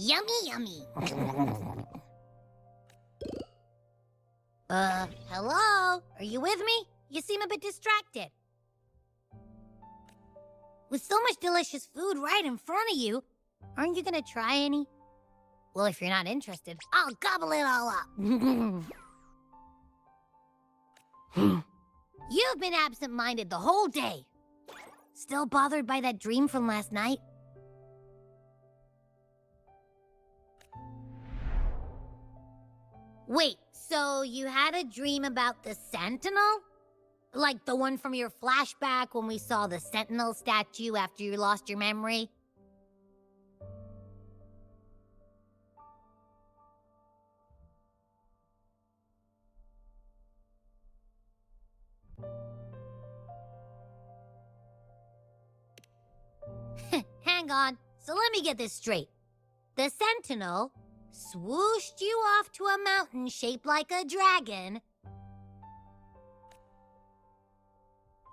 Yummy, yummy. Hello? Are you with me? You seem a bit distracted. With so much delicious food right in front of you, aren't you gonna try any? Well, if you're not interested, I'll gobble it all up. You've been absent-minded the whole day. Still bothered by that dream from last night? Wait, so you had a dream about the Sentinel? Like the one from your flashback when we saw the Sentinel statue after you lost your memory? Hang on, so let me get this straight. The Sentinel swooshed you off to a mountain shaped like a dragon.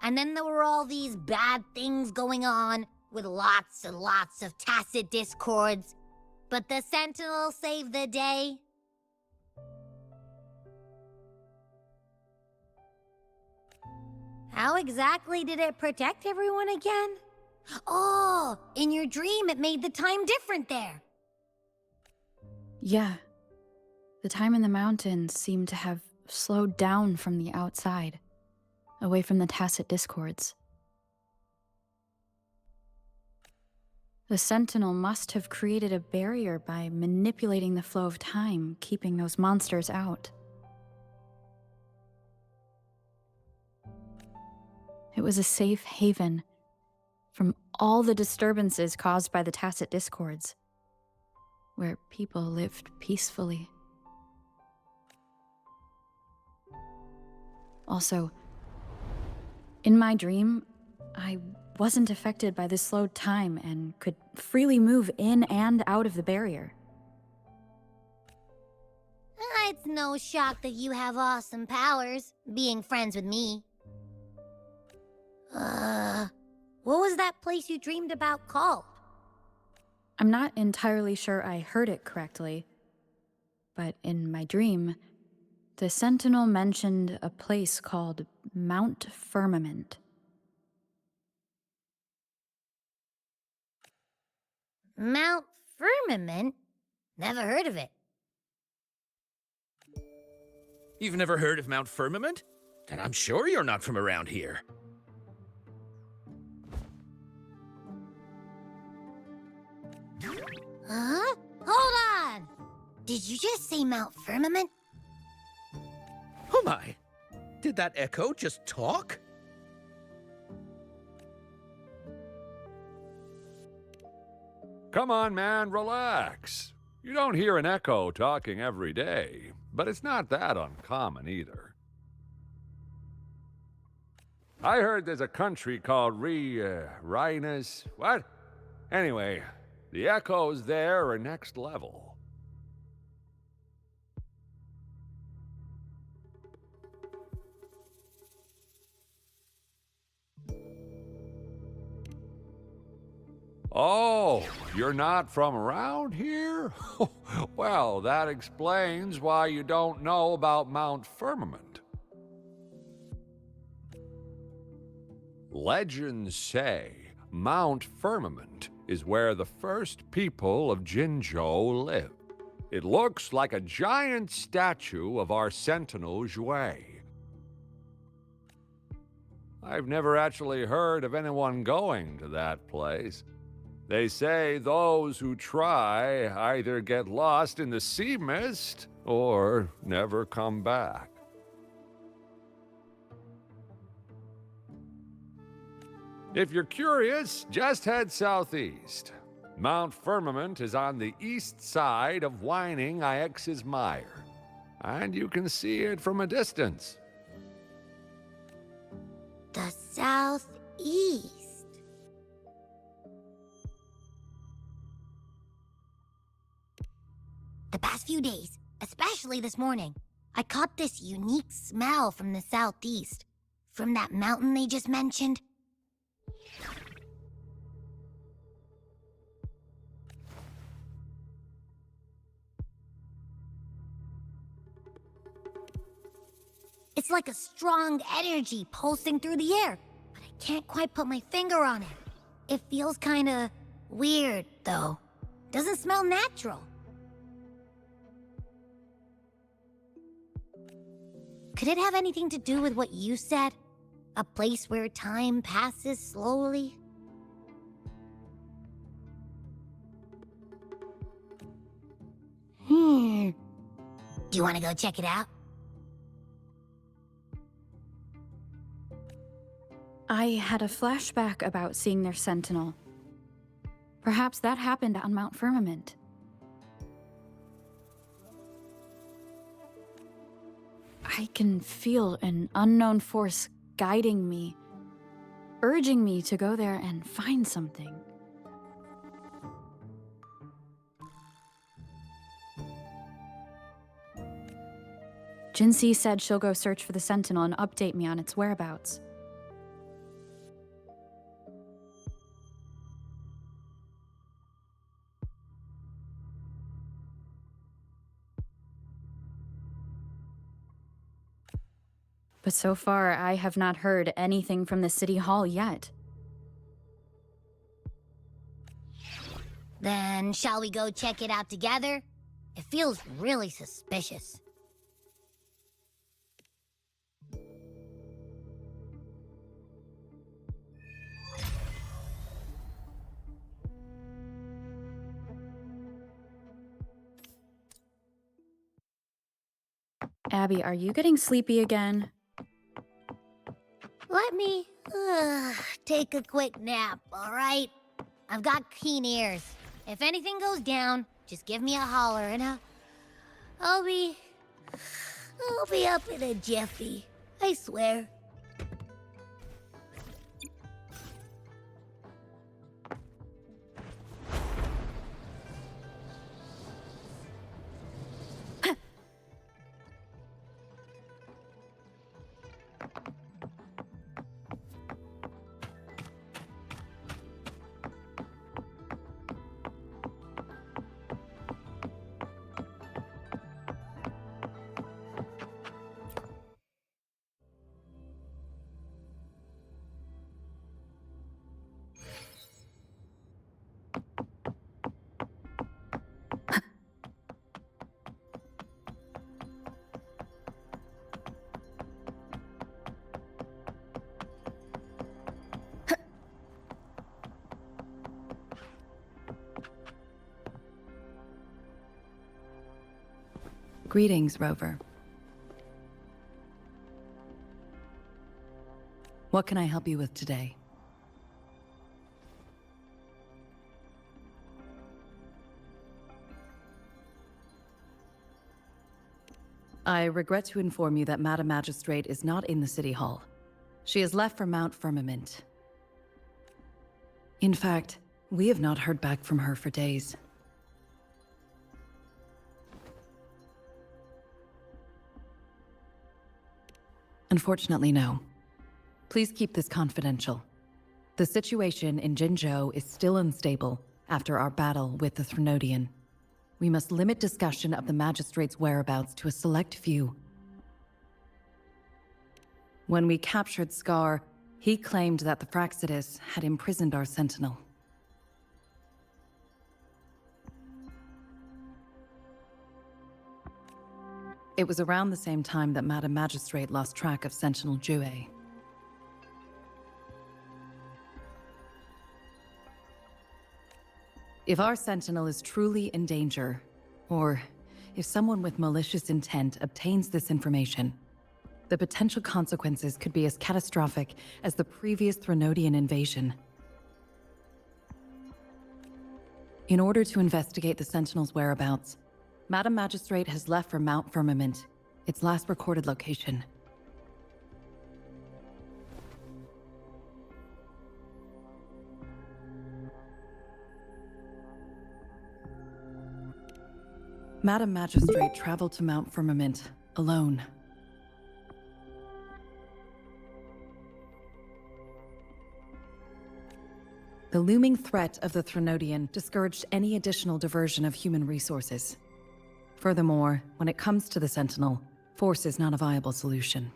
And then there were all these bad things going on with lots and lots of tacit discords. But the Sentinel saved the day. How exactly did it protect everyone again? Oh, in your dream it made the time different there. Yeah. The time in the mountains seemed to have slowed down from the outside, away from the tacit discords. The Sentinel must have created a barrier by manipulating the flow of time, keeping those monsters out. It was a safe haven from all the disturbances caused by the tacit discords, where people lived peacefully. Also, in my dream, I wasn't affected by the slowed time and could freely move in and out of the barrier. It's no shock that you have awesome powers, being friends with me. What was that place you dreamed about called? I'm not entirely sure I heard it correctly, but in my dream, the Sentinel mentioned a place called Mount Firmament. Mount Firmament? Never heard of it. You've never heard of Mount Firmament? Then I'm sure you're not from around here. Huh? Hold on! Did you just say Mount Firmament? Oh my! Did that echo just talk? Come on, man, relax. You don't hear an echo talking every day, but it's not that uncommon either. I heard there's a country called Rhinus. What? Anyway, the echoes there are next level. Oh, you're not from around here? Well, that explains why you don't know about Mount Firmament. Legends say Mount Firmament is where the first people of Jinzhou lived. It looks like a giant statue of our Sentinel Jue. I've never actually heard of anyone going to that place. They say those who try either get lost in the sea mist or never come back. If you're curious, just head southeast. Mount Firmament is on the east side of Whining Ix's Mire, and you can see it from a distance. The southeast. The past few days, especially this morning, I caught this unique smell from the southeast. From that mountain they just mentioned. It's like a strong energy pulsing through the air, but I can't quite put my finger on it. It feels kinda weird, though. Doesn't smell natural. Could it have anything to do with what you said? A place where time passes slowly? Do you want to go check it out? I had a flashback about seeing their sentinel. Perhaps that happened on Mount Firmament. I can feel an unknown force guiding me, urging me to go there and find something. Jinxie said she'll go search for the Sentinel and update me on its whereabouts. But so far, I have not heard anything from the City Hall yet. Then shall we go check it out together? It feels really suspicious. Abby, are you getting sleepy again? Let me take a quick nap, all right? I've got keen ears. If anything goes down, just give me a holler and I'll be up in a jiffy. I swear. Greetings, Rover. What can I help you with today? I regret to inform you that Madam Magistrate is not in the City Hall. She has left for Mount Firmament. In fact, we have not heard back from her for days. Unfortunately, no. Please keep this confidential. The situation in Jinzhou is still unstable after our battle with the Threnodian. We must limit discussion of the Magistrate's whereabouts to a select few. When we captured Scar, he claimed that the Fraxidus had imprisoned our Sentinel. It was around the same time that Madam Magistrate lost track of Sentinel Jue. If our Sentinel is truly in danger, or if someone with malicious intent obtains this information, the potential consequences could be as catastrophic as the previous Threnodian invasion. In order to investigate the Sentinel's whereabouts, Madam Magistrate has left for Mount Firmament, its last recorded location. Madam Magistrate traveled to Mount Firmament alone. The looming threat of the Threnodian discouraged any additional diversion of human resources. Furthermore, when it comes to the Sentinel, force is not a viable solution.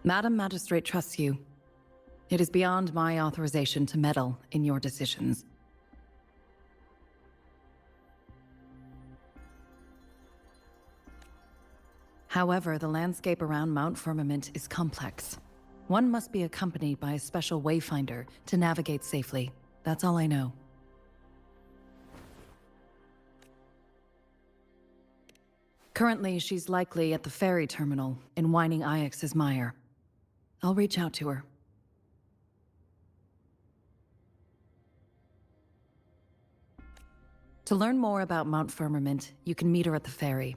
Madam Magistrate trusts you. It is beyond my authorization to meddle in your decisions. However, the landscape around Mount Firmament is complex. One must be accompanied by a special wayfinder to navigate safely. That's all I know. Currently, she's likely at the ferry terminal in Whining Ix's mire. I'll reach out to her. To learn more about Mount Firmament, you can meet her at the ferry.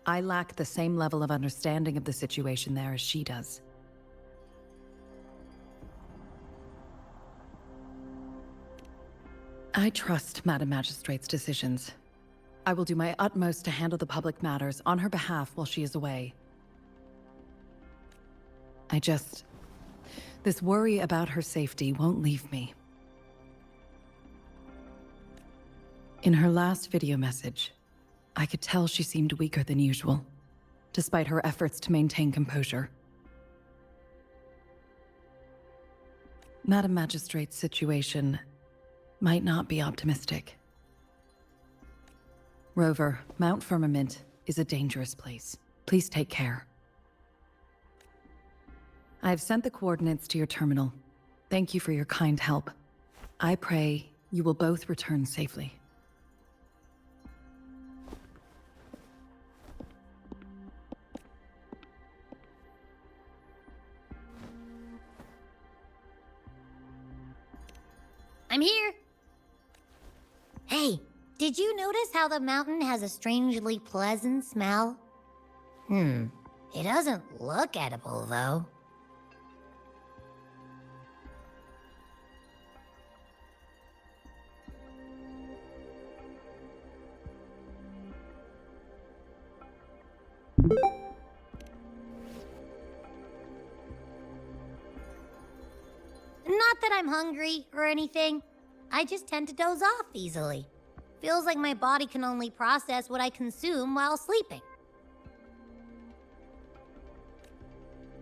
I lack the same level of understanding of the situation there as she does. I trust Madam Magistrate's decisions. I will do my utmost to handle the public matters on her behalf while she is away. This worry about her safety won't leave me. In her last video message, I could tell she seemed weaker than usual, despite her efforts to maintain composure. Madam Magistrate's situation might not be optimistic. Rover, Mount Firmament is a dangerous place. Please take care. I've sent the coordinates to your terminal. Thank you for your kind help. I pray you will both return safely. I'm here. Hey, did you notice how the mountain has a strangely pleasant smell? It doesn't look edible, though. Not that I'm hungry or anything. I just tend to doze off easily. Feels like my body can only process what I consume while sleeping.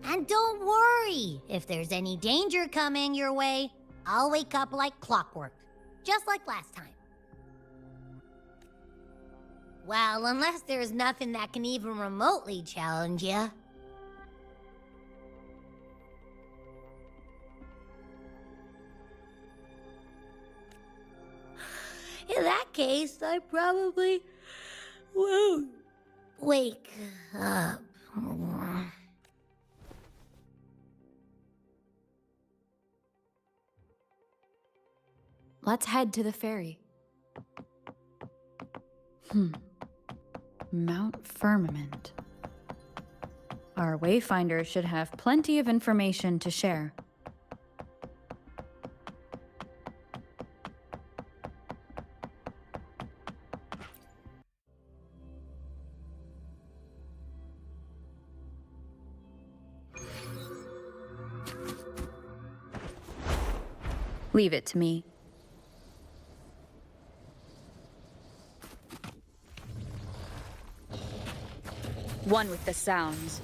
And don't worry, if there's any danger coming your way, I'll wake up like clockwork, just like last time. Well, unless there's nothing that can even remotely challenge you. In that case, I probably won't wake up. Let's head to the ferry. Mount Firmament. Our wayfinder should have plenty of information to share. Leave it to me. One with the sounds.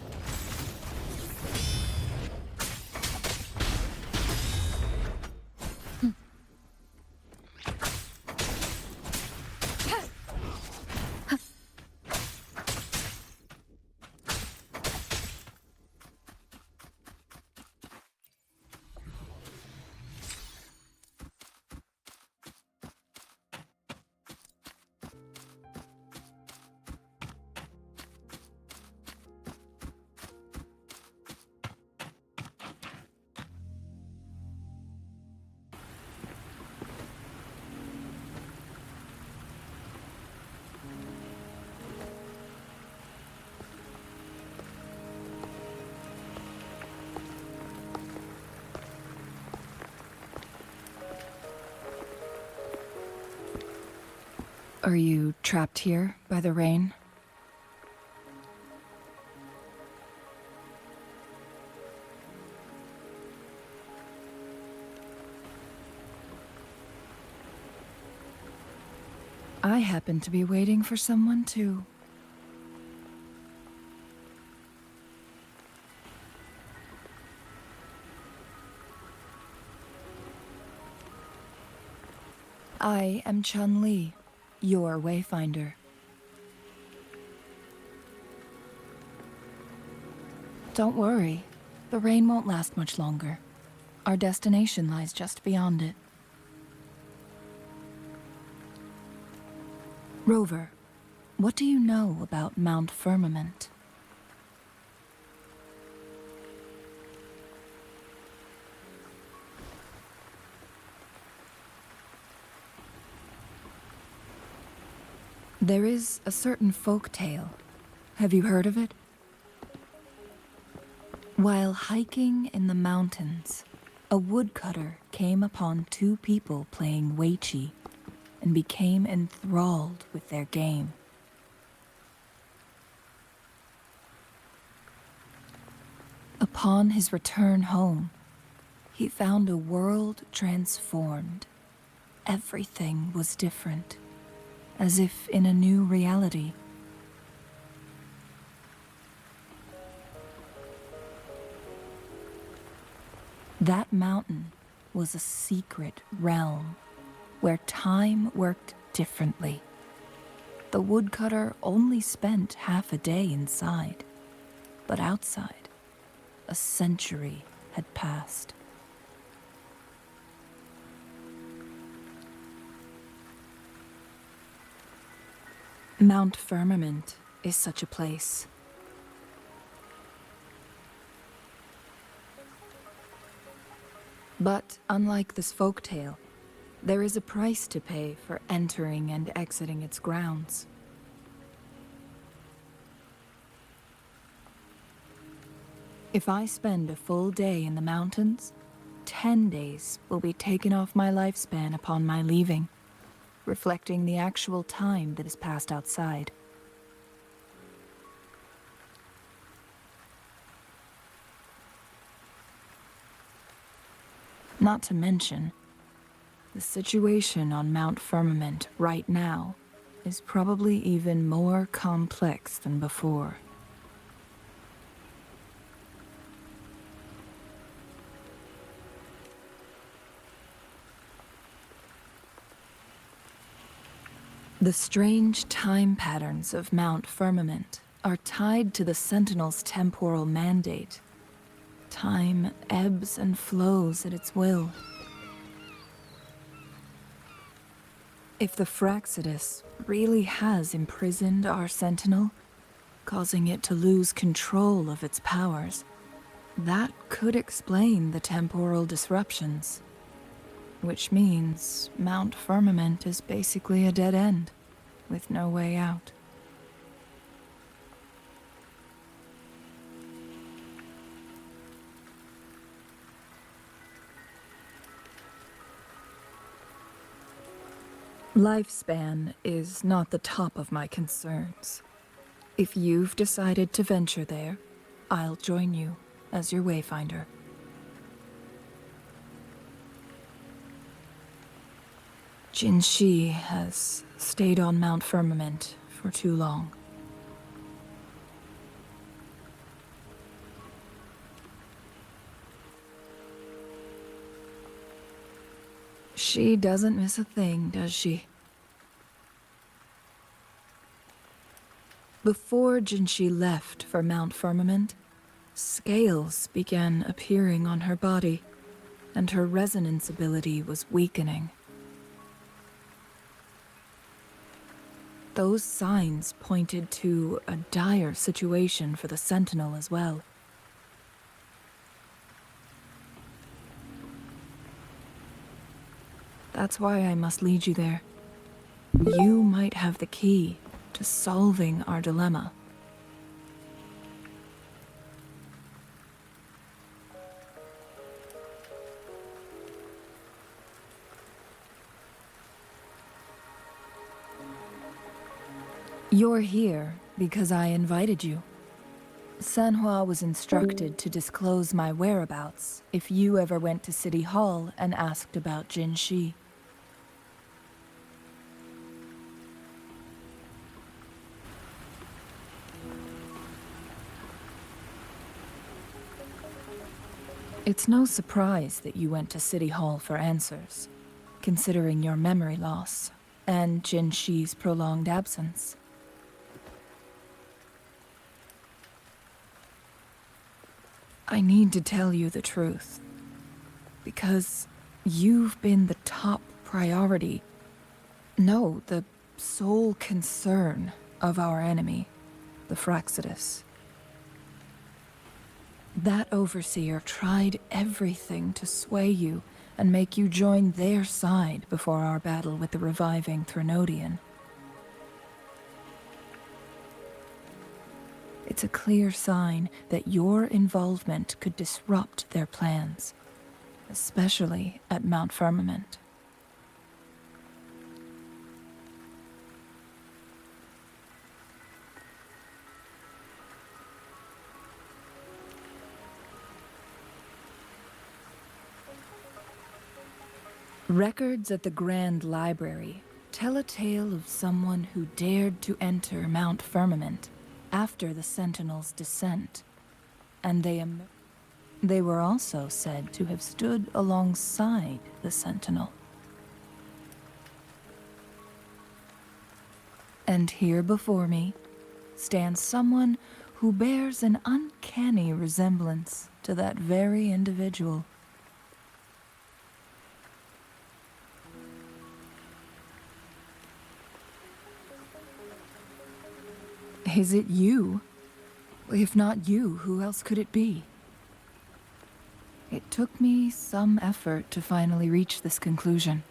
Are you trapped here by the rain? I happen to be waiting for someone too. I am Chun-Li, your Wayfinder. Don't worry, the rain won't last much longer. Our destination lies just beyond it. Rover, what do you know about Mount Firmament? There is a certain folk tale. Have you heard of it? While hiking in the mountains, a woodcutter came upon two people playing Weiqi and became enthralled with their game. Upon his return home, he found a world transformed. Everything was different, as if in a new reality. That mountain was a secret realm where time worked differently. The woodcutter only spent half a day inside, but outside, a century had passed. Mount Firmament is such a place. But unlike this folktale, there is a price to pay for entering and exiting its grounds. If I spend a full day in the mountains, 10 days will be taken off my lifespan upon my leaving, reflecting the actual time that is passed outside. Not to mention, the situation on Mount Firmament right now is probably even more complex than before. The strange time patterns of Mount Firmament are tied to the Sentinel's temporal mandate. Time ebbs and flows at its will. If the Fraxidus really has imprisoned our Sentinel, causing it to lose control of its powers, that could explain the temporal disruptions. Which means Mount Firmament is basically a dead end, with no way out. Lifespan is not the top of my concerns. If you've decided to venture there, I'll join you as your Wayfinder. Jinshi has stayed on Mount Firmament for too long. She doesn't miss a thing, does she? Before Jinshi left for Mount Firmament, scales began appearing on her body, and her resonance ability was weakening. Those signs pointed to a dire situation for the Sentinel as well. That's why I must lead you there. You might have the key to solving our dilemma. You're here because I invited you. Sanhua was instructed to disclose my whereabouts if you ever went to City Hall and asked about Jinshi. It's no surprise that you went to City Hall for answers. considering your memory loss and Jin Shi's prolonged absence. I need to tell you the truth, because you've been the top priority, no, the sole concern of our enemy, the Fraxidus. That overseer tried everything to sway you and make you join their side before our battle with the reviving Threnodian. It's a clear sign that your involvement could disrupt their plans, especially at Mount Firmament. Records at the Grand Library tell a tale of someone who dared to enter Mount Firmament after the Sentinel's descent, and they were also said to have stood alongside the Sentinel. And here before me stands someone who bears an uncanny resemblance to that very individual. Is it you? If not you, who else could it be? It took me some effort to finally reach this conclusion.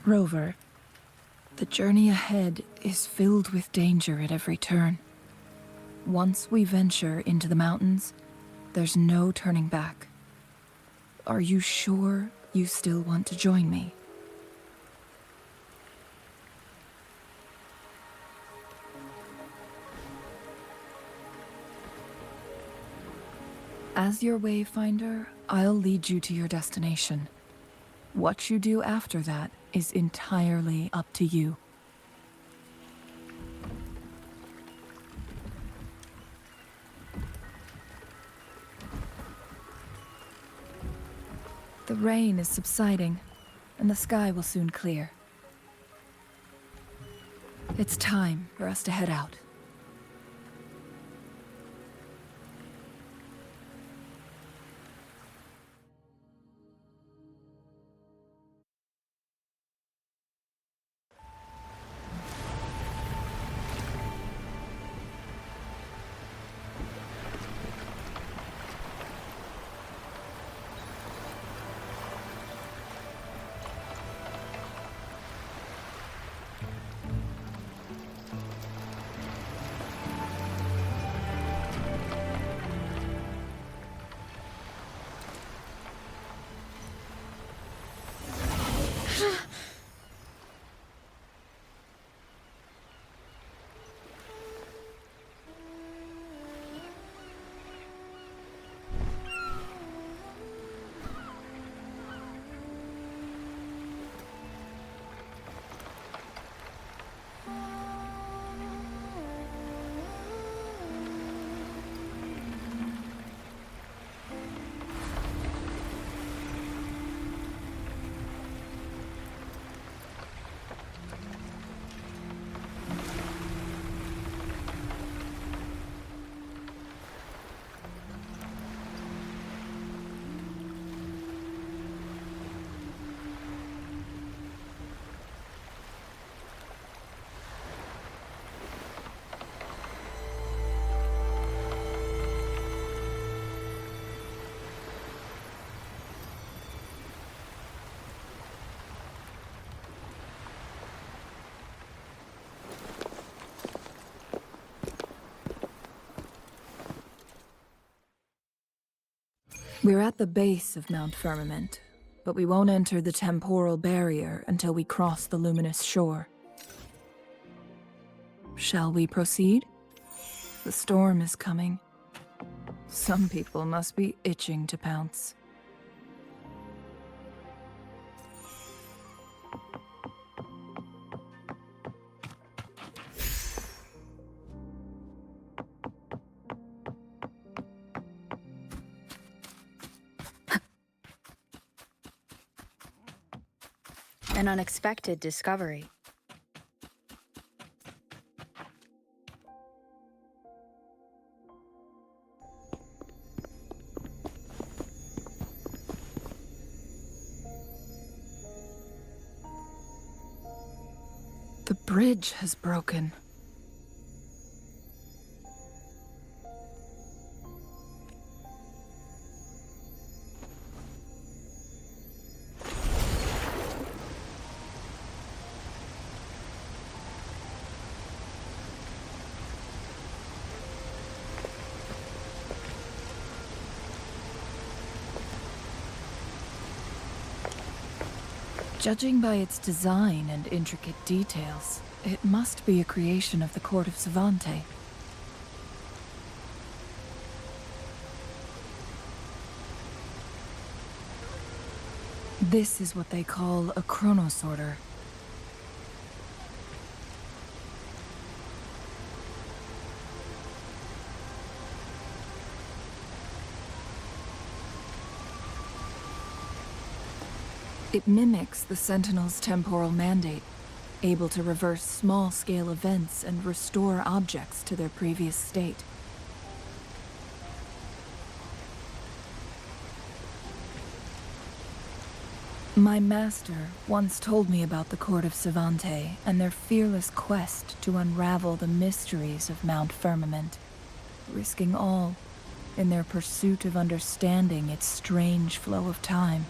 Rover, the journey ahead is filled with danger at every turn. Once we venture into the mountains, there's no turning back. Are you sure you still want to join me? As your wayfinder, I'll lead you to your destination. What you do after that is entirely up to you. The rain is subsiding, and the sky will soon clear. It's time for us to head out. We're at the base of Mount Firmament, but we won't enter the temporal barrier until we cross the luminous shore. Shall we proceed? The storm is coming. Some people must be itching to pounce. An unexpected discovery. The bridge has broken. Judging by its design and intricate details, it must be a creation of the court of Savante. This is what they call a chronosorter. It mimics the Sentinel's temporal mandate, able to reverse small-scale events and restore objects to their previous state. My master once told me about the Court of Savante and their fearless quest to unravel the mysteries of Mount Firmament, risking all in their pursuit of understanding its strange flow of time.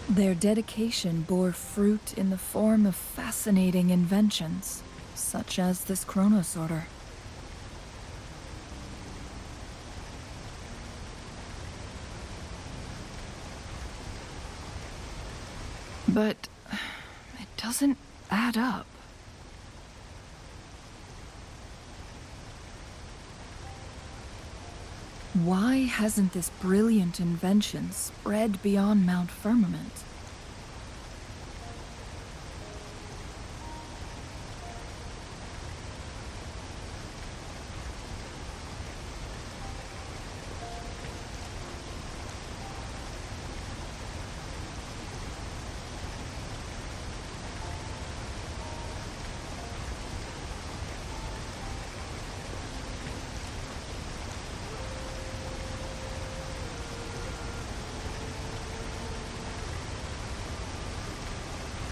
Their dedication bore fruit in the form of fascinating inventions, such as this chronosorter. But it doesn't add up. Why hasn't this brilliant invention spread beyond Mount Firmament?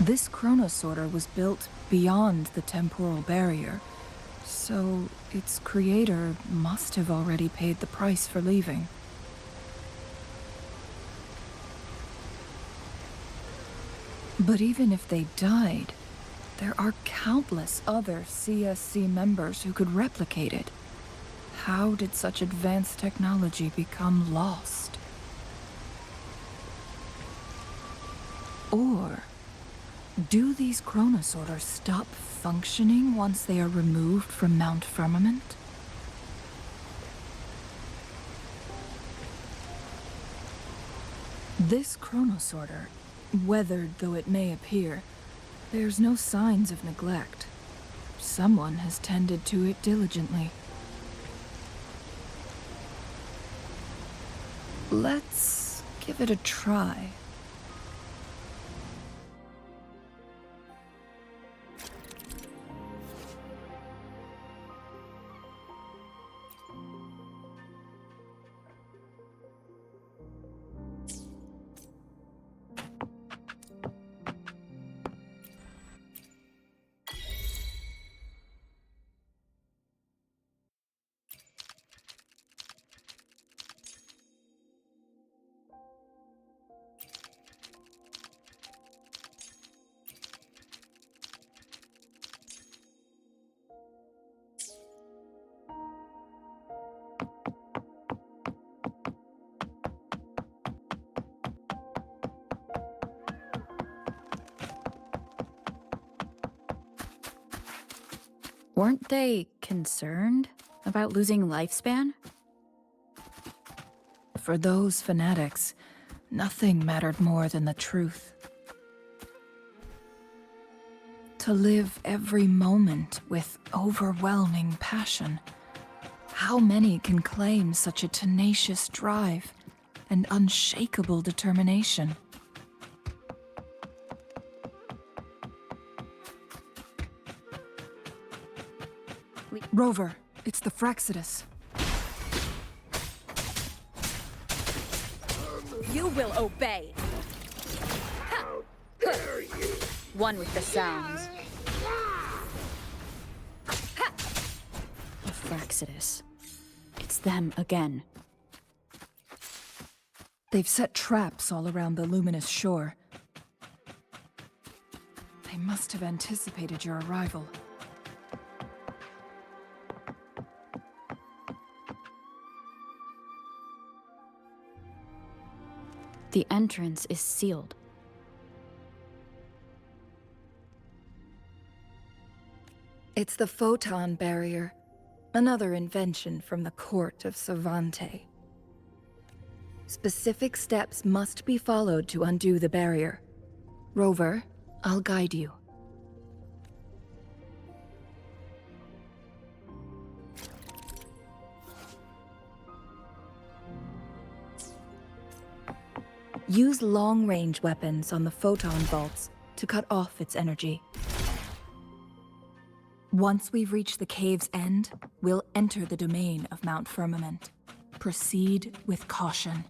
This chronosorter was built beyond the temporal barrier, so its creator must have already paid the price for leaving. But even if they died, there are countless other CSC members who could replicate it. How did such advanced technology become lost? Or do these chronosorters stop functioning once they are removed from Mount Firmament? This chronosorter, weathered though it may appear, bears no signs of neglect. Someone has tended to it diligently. Let's give it a try. Weren't they concerned about losing lifespan? For those fanatics, nothing mattered more than the truth. To live every moment with overwhelming passion. How many can claim such a tenacious drive and unshakable determination? Rover, it's the Fraxidus. You will obey. One with the sounds. The Fraxidus. It's them again. They've set traps all around the luminous shore. They must have anticipated your arrival. The entrance is sealed. It's the photon barrier, another invention from the court of Savante. Specific steps must be followed to undo the barrier. Rover, I'll guide you. Use long-range weapons on the photon vaults to cut off its energy. Once we've reached the cave's end, we'll enter the domain of Mount Firmament. Proceed with caution.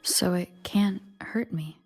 So it can't hurt me.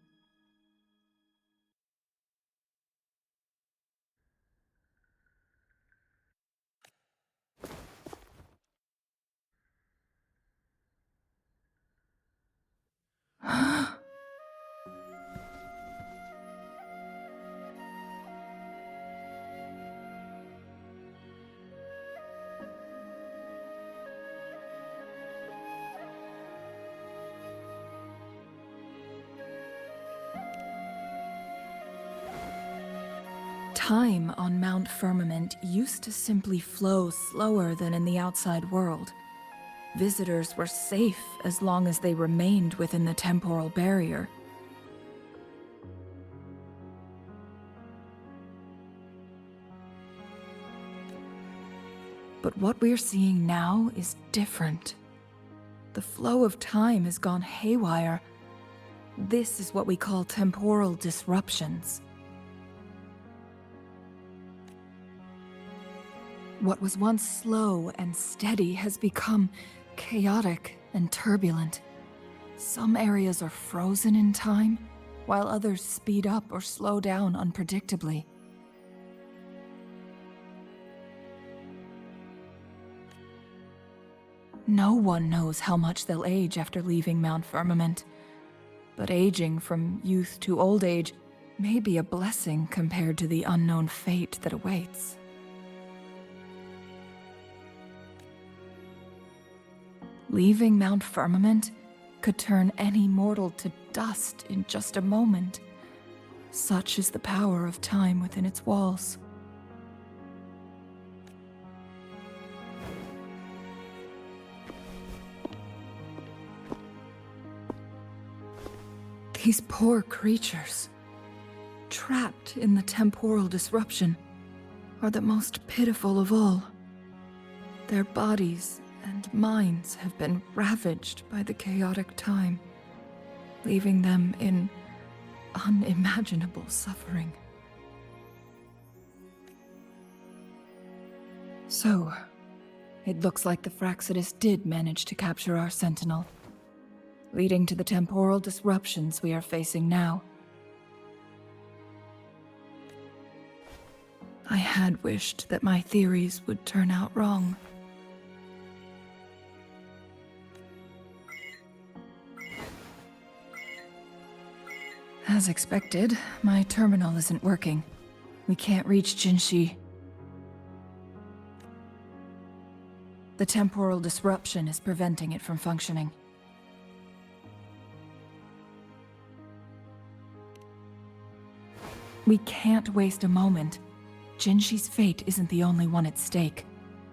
Time on Mount Firmament used to simply flow slower than in the outside world. Visitors were safe as long as they remained within the temporal barrier. But what we're seeing now is different. The flow of time has gone haywire. This is what we call temporal disruptions. What was once slow and steady has become chaotic and turbulent. Some areas are frozen in time, while others speed up or slow down unpredictably. No one knows how much they'll age after leaving Mount Firmament, but aging from youth to old age may be a blessing compared to the unknown fate that awaits. Leaving Mount Firmament could turn any mortal to dust in just a moment. Such is the power of time within its walls. These poor creatures, trapped in the temporal disruption, are the most pitiful of all. Their bodies and minds have been ravaged by the chaotic time, leaving them in unimaginable suffering. So, it looks like the Fraxidus did manage to capture our sentinel, leading to the temporal disruptions we are facing now. I had wished that my theories would turn out wrong. As expected, my terminal isn't working. We can't reach Jinshi. The temporal disruption is preventing it from functioning. We can't waste a moment. Jinshi's fate isn't the only one at stake.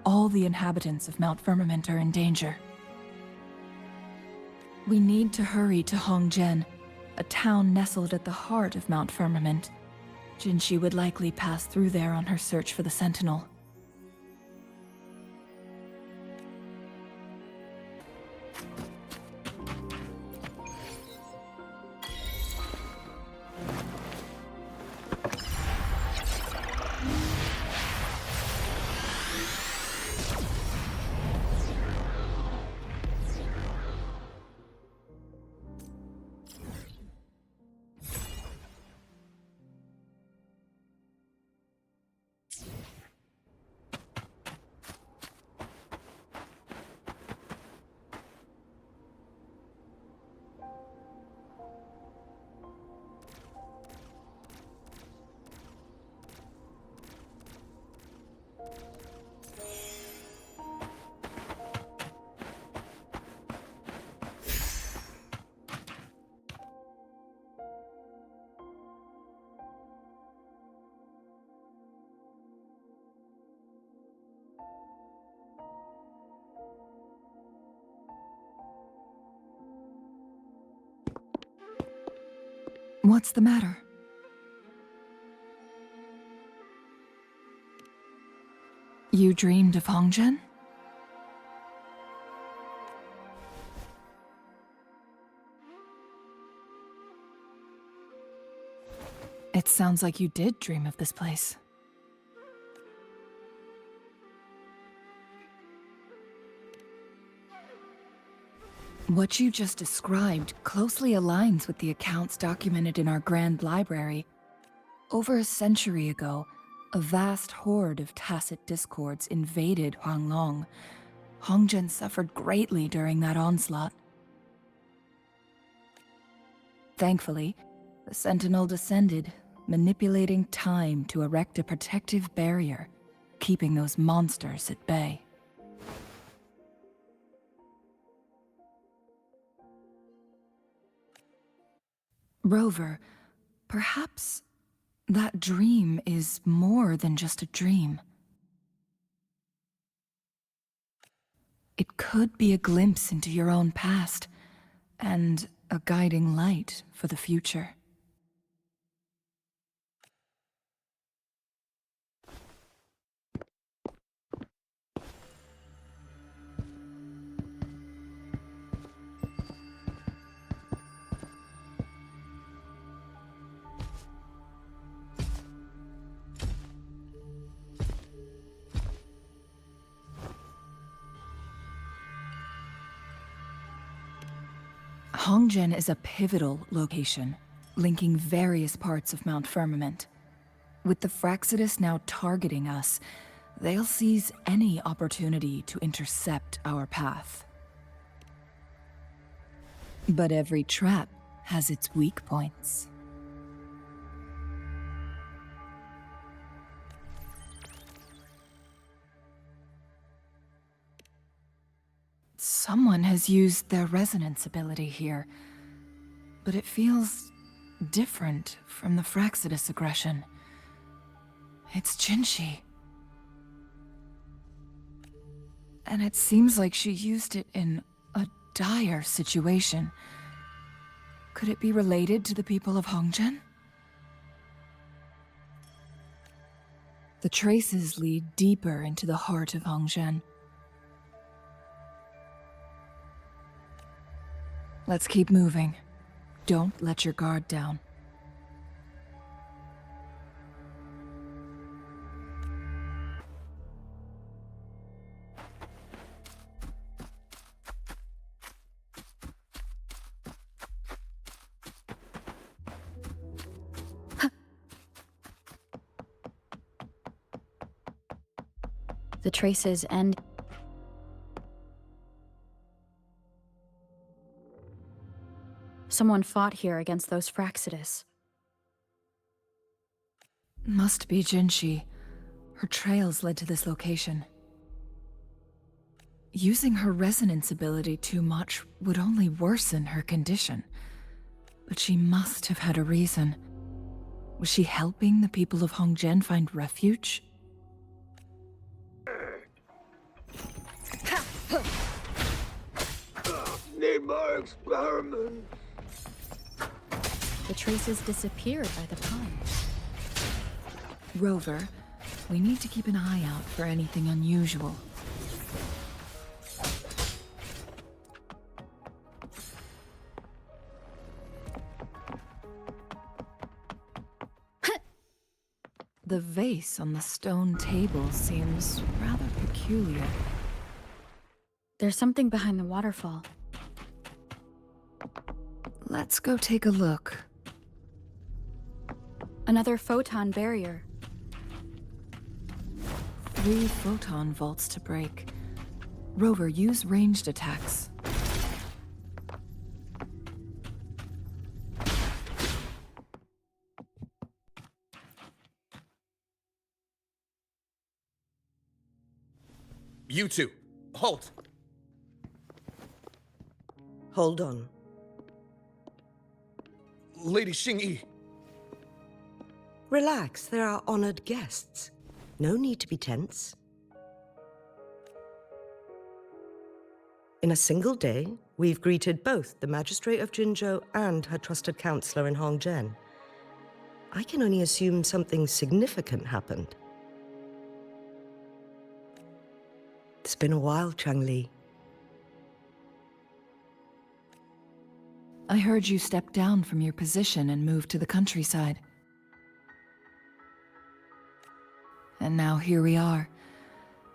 All the inhabitants of Mount Firmament are in danger. We need to hurry to Hongzhen, a town nestled at the heart of Mount Firmament. Jinshi would likely pass through there on her search for the Sentinel. What's the matter? You dreamed of Hongzhen? It sounds like you did dream of this place. What you just described closely aligns with the accounts documented in our Grand Library. Over a century ago, a vast horde of tacit discords invaded Huanglong. Hongzhen suffered greatly during that onslaught. Thankfully, the Sentinel descended, manipulating time to erect a protective barrier, keeping those monsters at bay. Rover, perhaps that dream is more than just a dream. It could be a glimpse into your own past, and a guiding light for the future. Hongzhen is a pivotal location, linking various parts of Mount Firmament. With the Fraxidus now targeting us, they'll seize any opportunity to intercept our path. But every trap has its weak points. Someone has used their resonance ability here, but it feels different from the Fraxidus aggression. It's Jinshi. And it seems like she used it in a dire situation. Could it be related to the people of Hongzhen? The traces lead deeper into the heart of Hongzhen. Let's keep moving. Don't let your guard down. The traces end. Someone fought here against those Fraxidus. Must be Jinshi. Her trails led to this location. Using her resonance ability too much would only worsen her condition. But she must have had a reason. Was she helping the people of Hongzhen find refuge? Need more experiments. The traces disappeared by the pond. Rover, we need to keep an eye out for anything unusual. The vase on the stone table seems rather peculiar. There's something behind the waterfall. Let's go take a look. Another photon barrier. 3 photon vaults to break. Rover, use ranged attacks. You two, halt! Hold on. Lady Xingyi. Relax, they're our honored guests. No need to be tense. In a single day, we've greeted both the Magistrate of Jinzhou and her trusted counselor in Hongzhen. I can only assume something significant happened. It's been a while, Changli. I heard you stepped down from your position and moved to the countryside. And now here we are,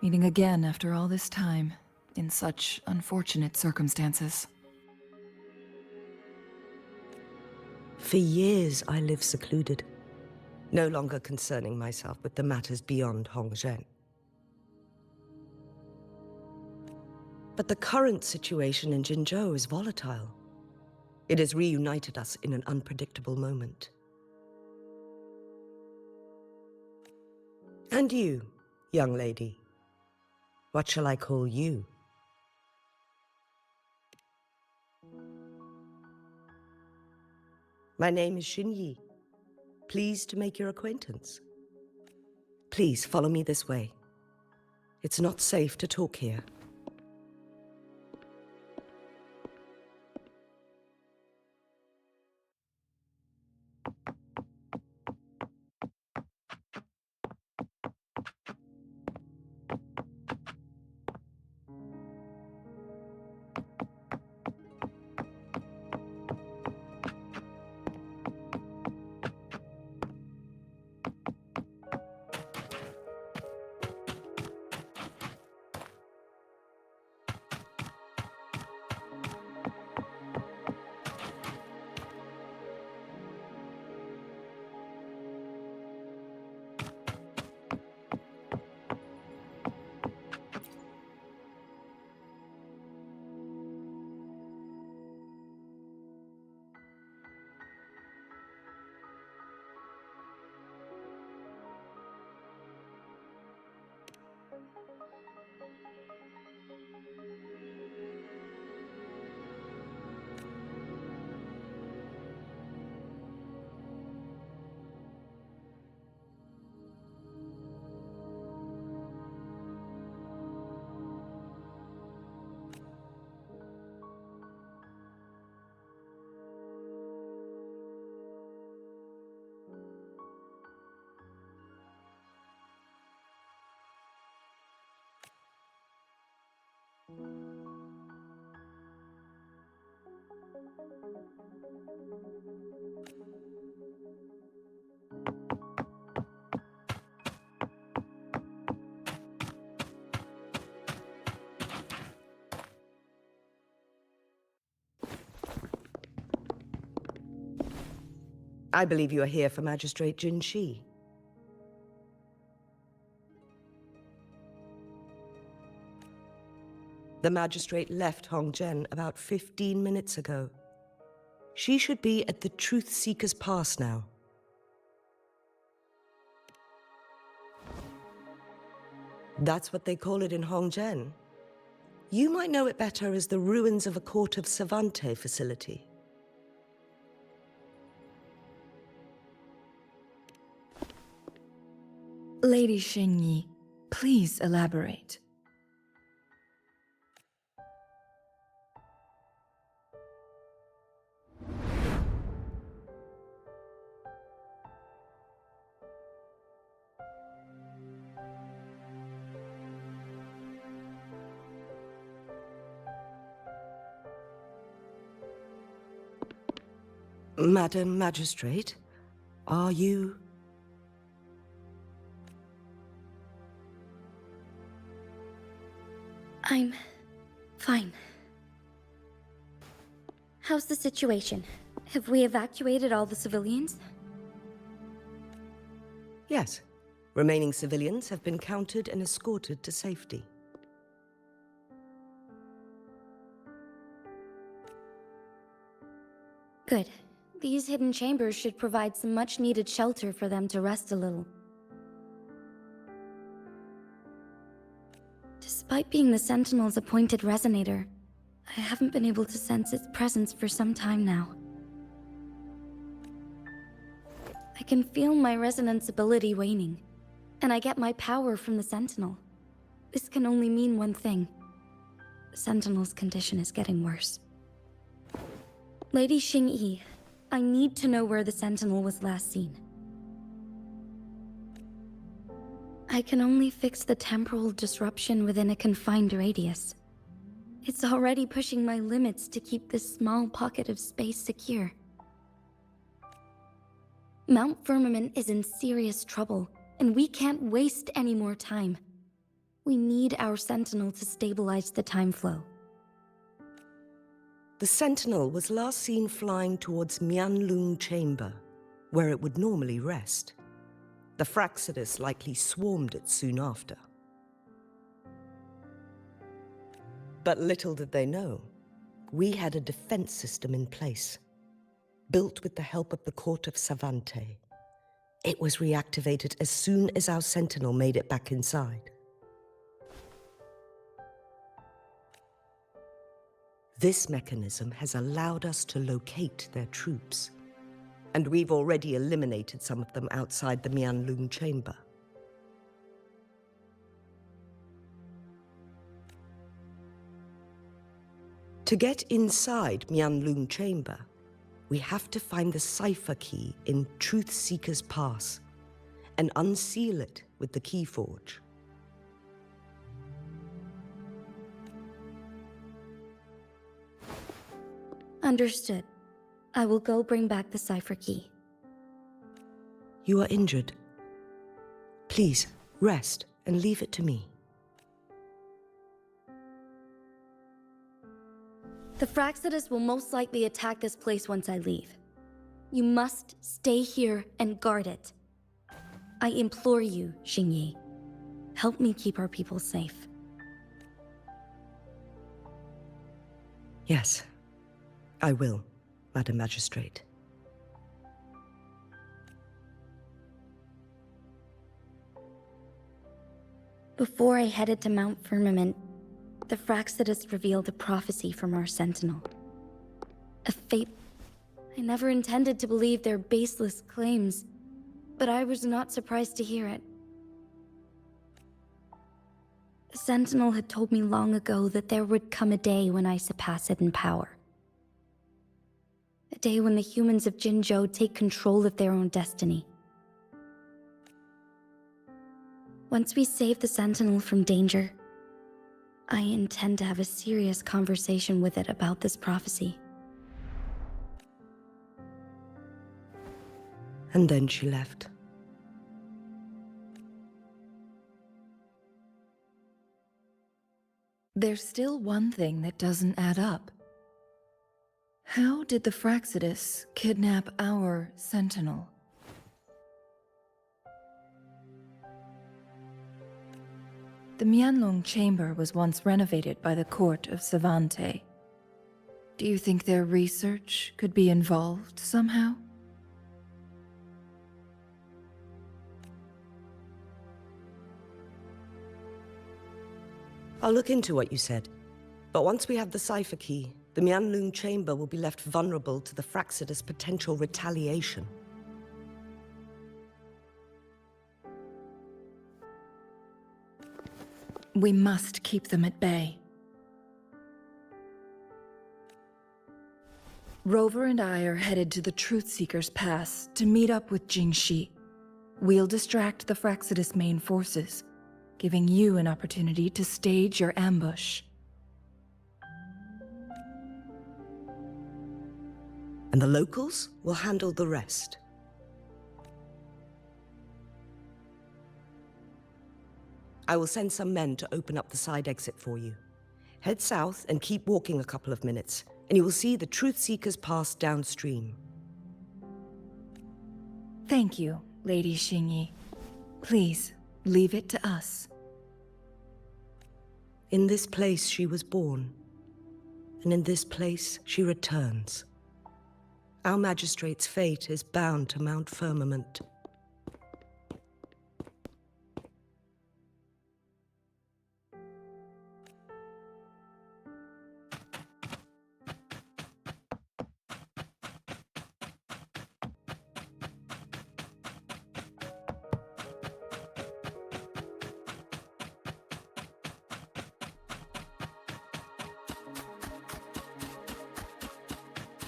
meeting again after all this time, in such unfortunate circumstances. For years, I lived secluded, no longer concerning myself with the matters beyond Hongzhen. But the current situation in Jinzhou is volatile. It has reunited us in an unpredictable moment. And you, young lady, what shall I call you? My name is Xinyi. Pleased to make your acquaintance. Please follow me this way. It's not safe to talk here. I believe you are here for Magistrate Jin Shi. The magistrate left Hongzhen about 15 minutes ago. She should be at the Truth Seeker's Pass now. That's what they call it in Hongzhen. You might know it better as the ruins of a Court of Savante facility. Lady Xingyi, please elaborate. Madam Magistrate, are you... I'm fine. How's the situation? Have we evacuated all the civilians? Yes. Remaining civilians have been counted and escorted to safety. Good. These hidden chambers should provide some much-needed shelter for them to rest a little. Despite being the Sentinel's appointed resonator, I haven't been able to sense its presence for some time now. I can feel my resonance ability waning, and I get my power from the Sentinel. This can only mean one thing. The Sentinel's condition is getting worse. Lady Xingyi, I need to know where the Sentinel was last seen. I can only fix the temporal disruption within a confined radius. It's already pushing my limits to keep this small pocket of space secure. Mount Firmament is in serious trouble, and we can't waste any more time. We need our Sentinel to stabilize the time flow. The Sentinel was last seen flying towards Mianlung Chamber, where it would normally rest. The Fraxidus likely swarmed it soon after. But little did they know, we had a defense system in place, built with the help of the Court of Savante. It was reactivated as soon as our Sentinel made it back inside. This mechanism has allowed us to locate their troops, and we've already eliminated some of them outside the Mianlung Chamber. To get inside Mianlung Chamber, we have to find the cipher key in Truth Seeker's Pass and unseal it with the Keyforge. Understood. I will go bring back the cipher key. You are injured. Please, rest and leave it to me. The Fraxidus will most likely attack this place once I leave. You must stay here and guard it. I implore you, Xingyi. Help me keep our people safe. Yes, I will, Madam Magistrate. Before I headed to Mount Firmament, the Fraxidus revealed a prophecy from our Sentinel. A fate... I never intended to believe their baseless claims, but I was not surprised to hear it. The Sentinel had told me long ago that there would come a day when I surpass it in power. A day when the humans of Jinzhou take control of their own destiny. Once we save the Sentinel from danger, I intend to have a serious conversation with it about this prophecy. And then she left. There's still one thing that doesn't add up. How did the Fraxidus kidnap our Sentinel? The Mianlong Chamber was once renovated by the Court of Savante. Do you think their research could be involved somehow? I'll look into what you said. But once we have the cipher key, the Mianlung chamber will be left vulnerable to the Fraxidus' potential retaliation. We must keep them at bay. Rover and I are headed to the Truth Seeker's Pass to meet up with Jingxi. We'll distract the Fraxidus main forces, giving you an opportunity to stage your ambush. And the locals will handle the rest. I will send some men to open up the side exit for you. Head south and keep walking a couple of minutes, and you will see the Truth Seekers Pass downstream. Thank you, Lady Xingyi. Please, leave it to us. In this place she was born, and in this place she returns. Our magistrate's fate is bound to Mount Firmament.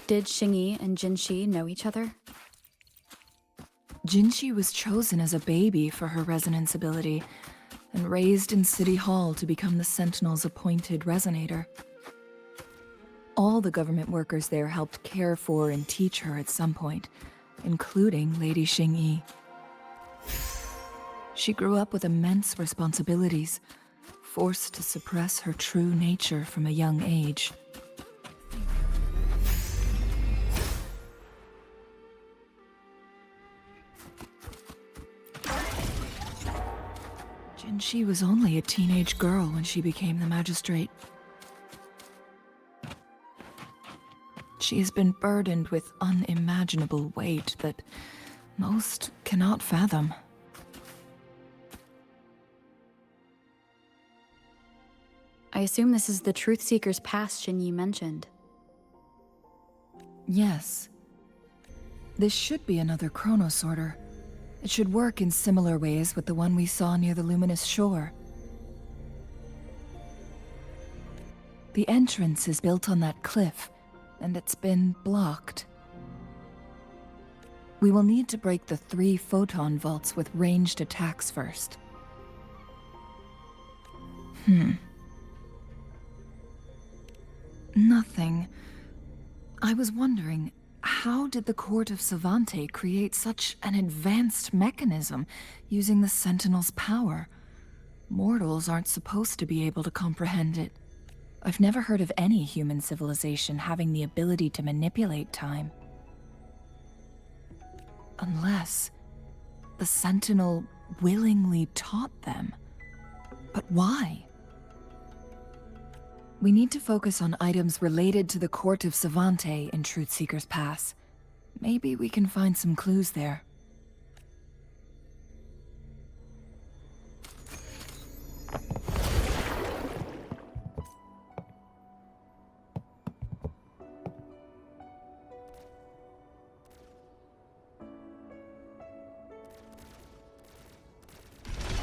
Did Xingyi and Jinxi know each other? Jinxi was chosen as a baby for her resonance ability, and raised in City Hall to become the Sentinel's appointed resonator. All the government workers there helped care for and teach her at some point, including Lady Xingyi. She grew up with immense responsibilities, forced to suppress her true nature from a young age. Jinxi was only a teenage girl when she became the magistrate. She has been burdened with unimaginable weight that most cannot fathom. I assume this is the Truth Seeker's Pass Xingyi mentioned. Yes. This should be another chronosorter. It should work in similar ways with the one we saw near the luminous shore. The entrance is built on that cliff, and it's been blocked. We will need to break the 3 photon vaults with ranged attacks first. Nothing. I was wondering, how did the Court of Savante create such an advanced mechanism using the Sentinel's power? Mortals aren't supposed to be able to comprehend it. I've never heard of any human civilization having the ability to manipulate time. Unless the Sentinel willingly taught them. But why? We need to focus on items related to the Court of Savante in Truth Seeker's Pass. Maybe we can find some clues there.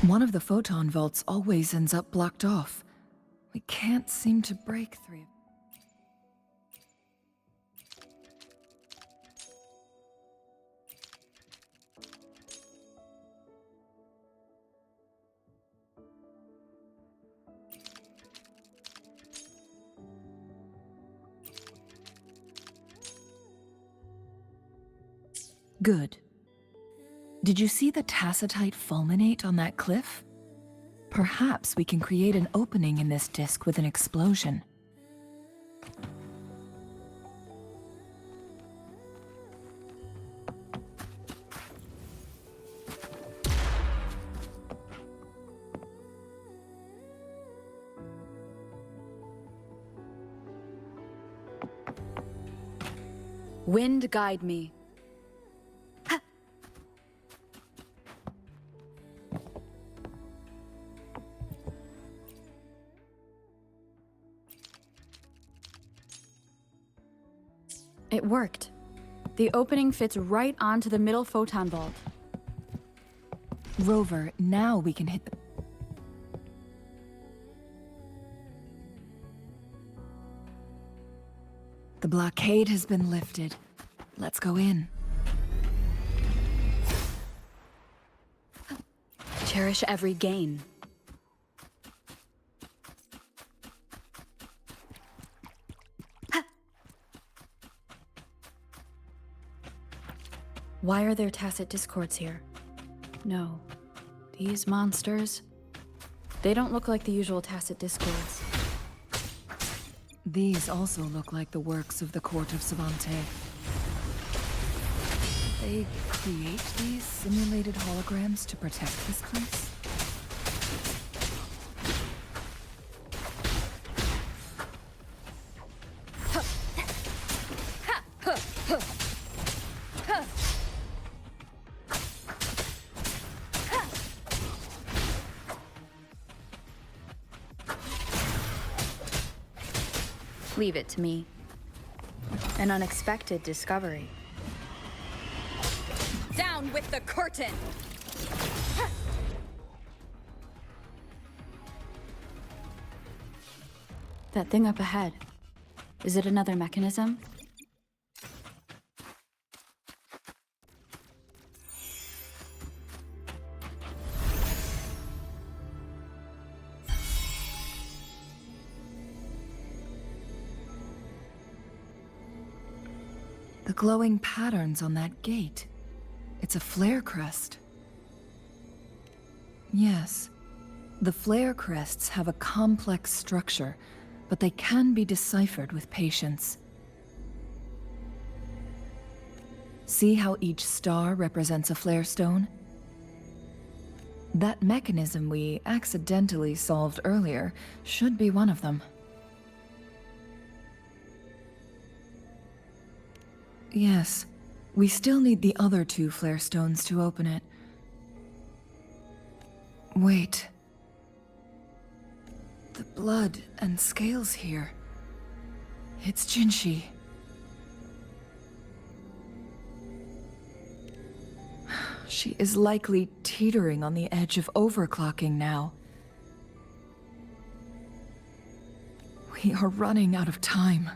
One of the photon vaults always ends up blocked off. We can't seem to break through. Good. Did you see the tacitite fulminate on that cliff? Perhaps we can create an opening in this disk with an explosion. Wind guide me. It worked. The opening fits right onto the middle photon vault. Rover, now we can hit the... The blockade has been lifted. Let's go in. Cherish every gain. Why are there tacit discords here? No. These monsters... They don't look like the usual tacit discords. These also look like the works of the Court of Savante. They create these simulated holograms to protect this place? Leave it to me. An unexpected discovery. Down with the curtain! That thing up ahead. Is it another mechanism? The glowing patterns on that gate. It's a flare crest. Yes. The flare crests have a complex structure, but they can be deciphered with patience. See how each star represents a flare stone? That mechanism we accidentally solved earlier should be one of them. Yes. We still need the other 2 flare stones to open it. Wait. The blood and scales here. It's Jinshi. She is likely teetering on the edge of overclocking now. We are running out of time.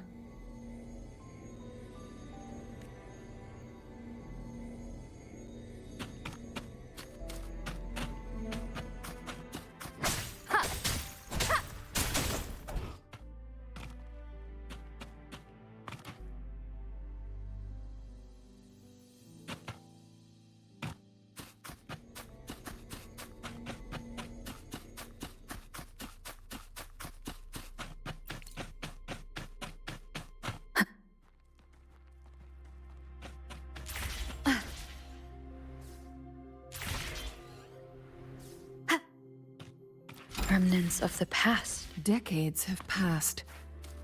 Remnants of the past. Decades have passed,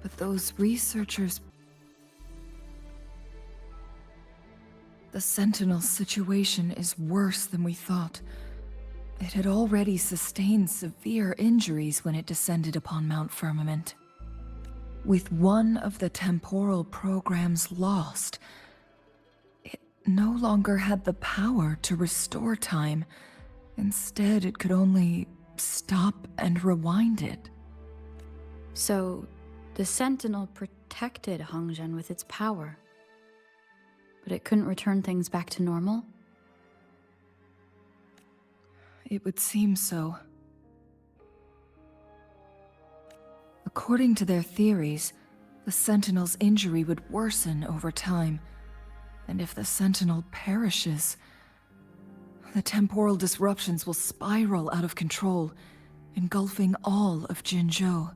but those researchers... The Sentinel situation is worse than we thought. It had already sustained severe injuries when it descended upon Mount Firmament. With one of the temporal programs lost, it no longer had the power to restore time. Instead, it could only stop and rewind it. So, the Sentinel protected Hongzhen with its power. But it couldn't return things back to normal? It would seem so. According to their theories, the Sentinel's injury would worsen over time. And if the Sentinel perishes, the temporal disruptions will spiral out of control, engulfing all of Jinzhou.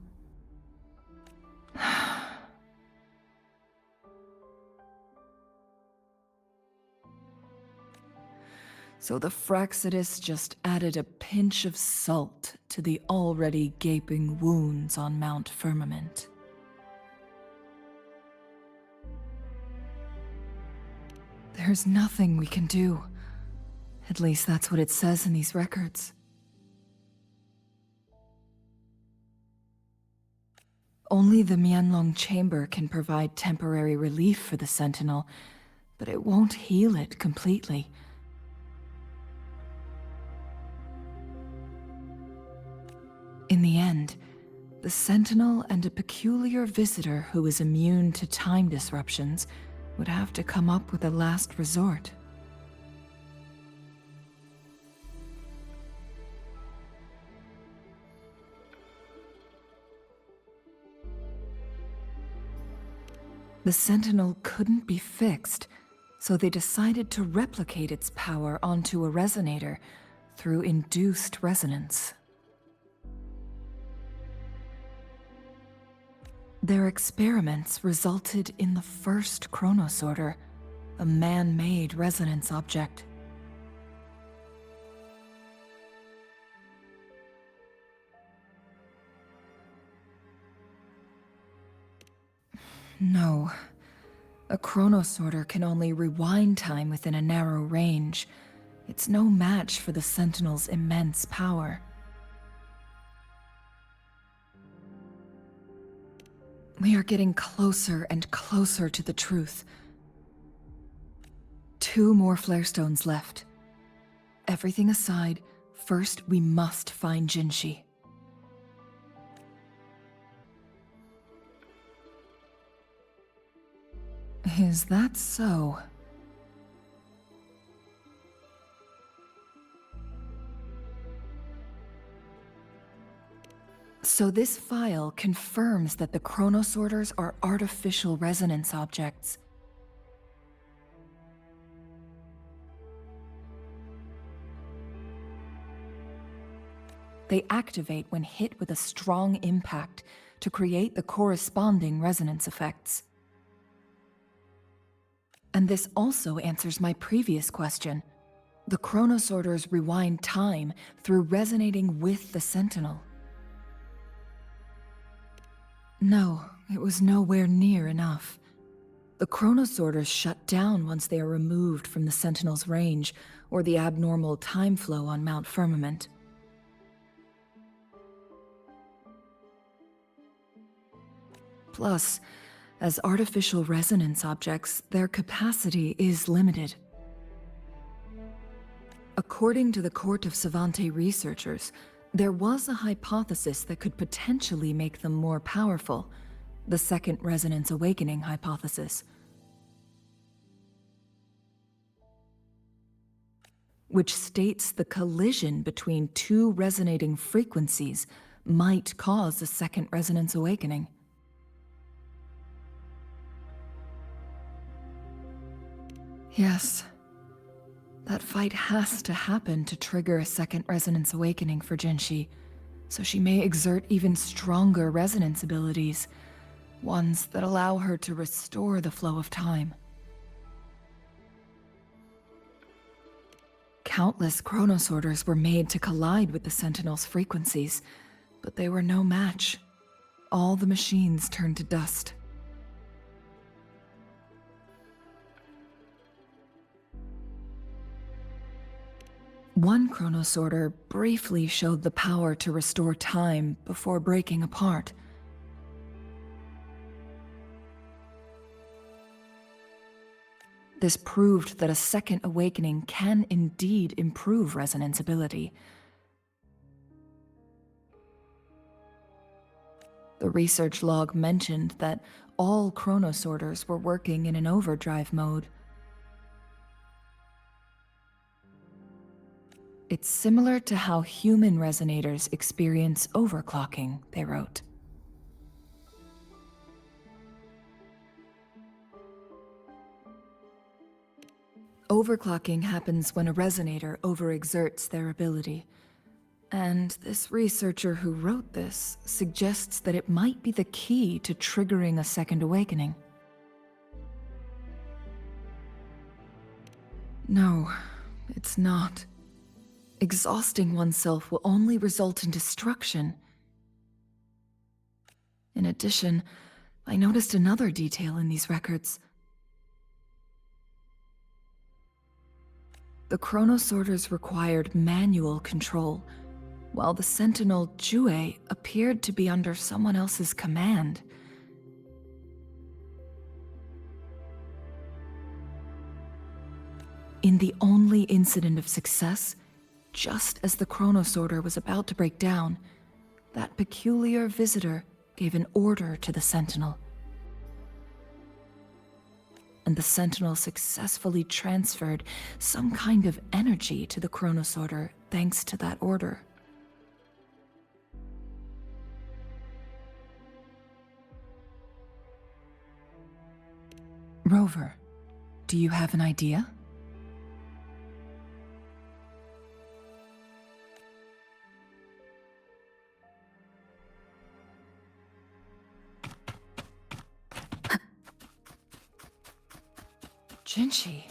So the Fraxidus just added a pinch of salt to the already gaping wounds on Mount Firmament. There's nothing we can do. At least that's what it says in these records. Only the Mianlong chamber can provide temporary relief for the Sentinel, but it won't heal it completely. In the end, the Sentinel and a peculiar visitor who is immune to time disruptions would have to come up with a last resort. The Sentinel couldn't be fixed, so they decided to replicate its power onto a resonator through induced resonance. Their experiments resulted in the first chronosorter, a man-made resonance object. No. A chronosorter can only rewind time within a narrow range. It's no match for the Sentinel's immense power. We are getting closer and closer to the truth. 2 more flare stones left. Everything aside, first we must find Jinshi. Is that so? So this file confirms that the chronosorters are artificial resonance objects. They activate when hit with a strong impact to create the corresponding resonance effects. And this also answers my previous question. The chronosorters rewind time through resonating with the Sentinel. No, it was nowhere near enough. The chronosorters shut down once they are removed from the Sentinel's range or the abnormal time flow on Mount Firmament. Plus, as artificial resonance objects, their capacity is limited. According to the Court of Savante researchers, there was a hypothesis that could potentially make them more powerful, the second resonance awakening hypothesis, which states the collision between 2 resonating frequencies might cause a second resonance awakening. Yes. That fight has to happen to trigger a second resonance awakening for Jinshi, so she may exert even stronger resonance abilities, ones that allow her to restore the flow of time. Countless chronosorters were made to collide with the Sentinel's frequencies, but they were no match. All the machines turned to dust. One chronosorter briefly showed the power to restore time before breaking apart. This proved that a second awakening can indeed improve resonance ability. The research log mentioned that all chronosorters were working in an overdrive mode. It's similar to how human resonators experience overclocking, they wrote. Overclocking happens when a resonator overexerts their ability. And this researcher who wrote this suggests that it might be the key to triggering a second awakening. No, it's not. Exhausting oneself will only result in destruction. In addition, I noticed another detail in these records. The chronosorters required manual control, while the sentinel Jue appeared to be under someone else's command. In the only incident of success, just as the chronosorter was about to break down, that peculiar visitor gave an order to the sentinel. And the sentinel successfully transferred some kind of energy to the chronosorter thanks to that order. Rover, do you have an idea? Jinshi.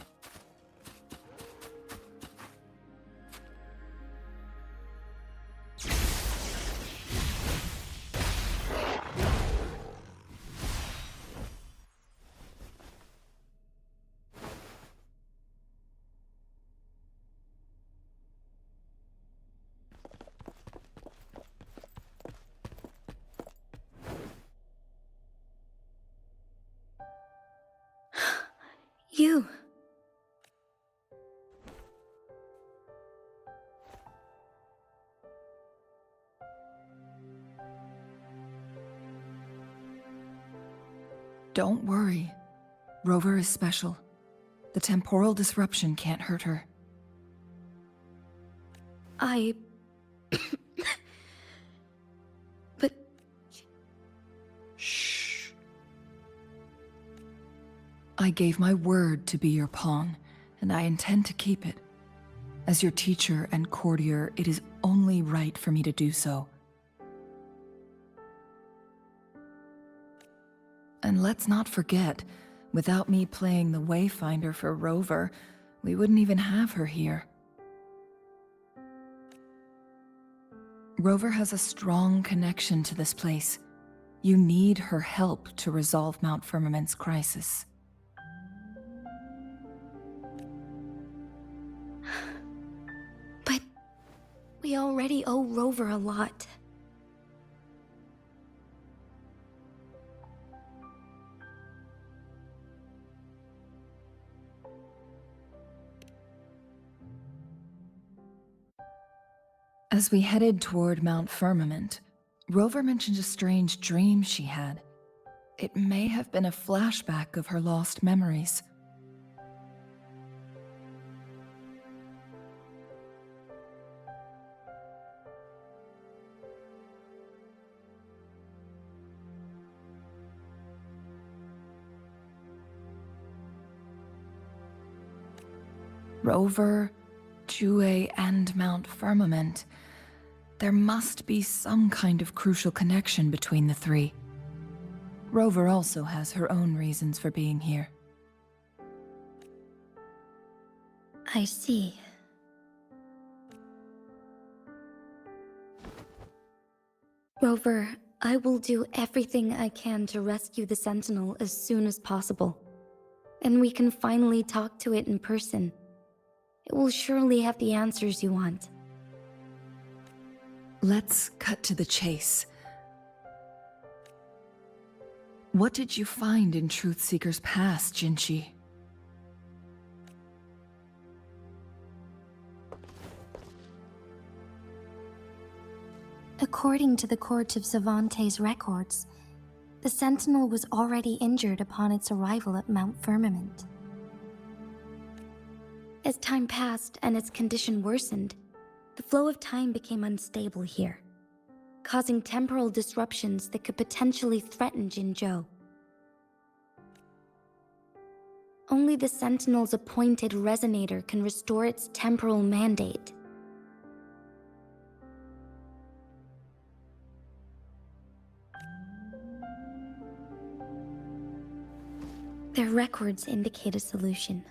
You. Don't worry. Rover is special. The temporal disruption can't hurt her. But... Shh. I gave my word to be your pawn, and I intend to keep it. As your teacher and courtier, it is only right for me to do so. And let's not forget, without me playing the Wayfinder for Rover, we wouldn't even have her here. Rover has a strong connection to this place. You need her help to resolve Mount Firmament's crisis. But we already owe Rover a lot. As we headed toward Mount Firmament, Rover mentioned a strange dream she had. It may have been a flashback of her lost memories. Rover, Jue, and Mount Firmament. There must be some kind of crucial connection between the three. Rover also has her own reasons for being here. I see. Rover, I will do everything I can to rescue the Sentinel as soon as possible. And we can finally talk to it in person. It will surely have the answers you want. Let's cut to the chase. What did you find in Truthseeker's past, Jinshi? According to the Court of Savante's records, the Sentinel was already injured upon its arrival at Mount Firmament. As time passed and its condition worsened, the flow of time became unstable here, causing temporal disruptions that could potentially threaten Jinzhou. Only the Sentinel's appointed resonator can restore its temporal mandate. Their records indicate a solution.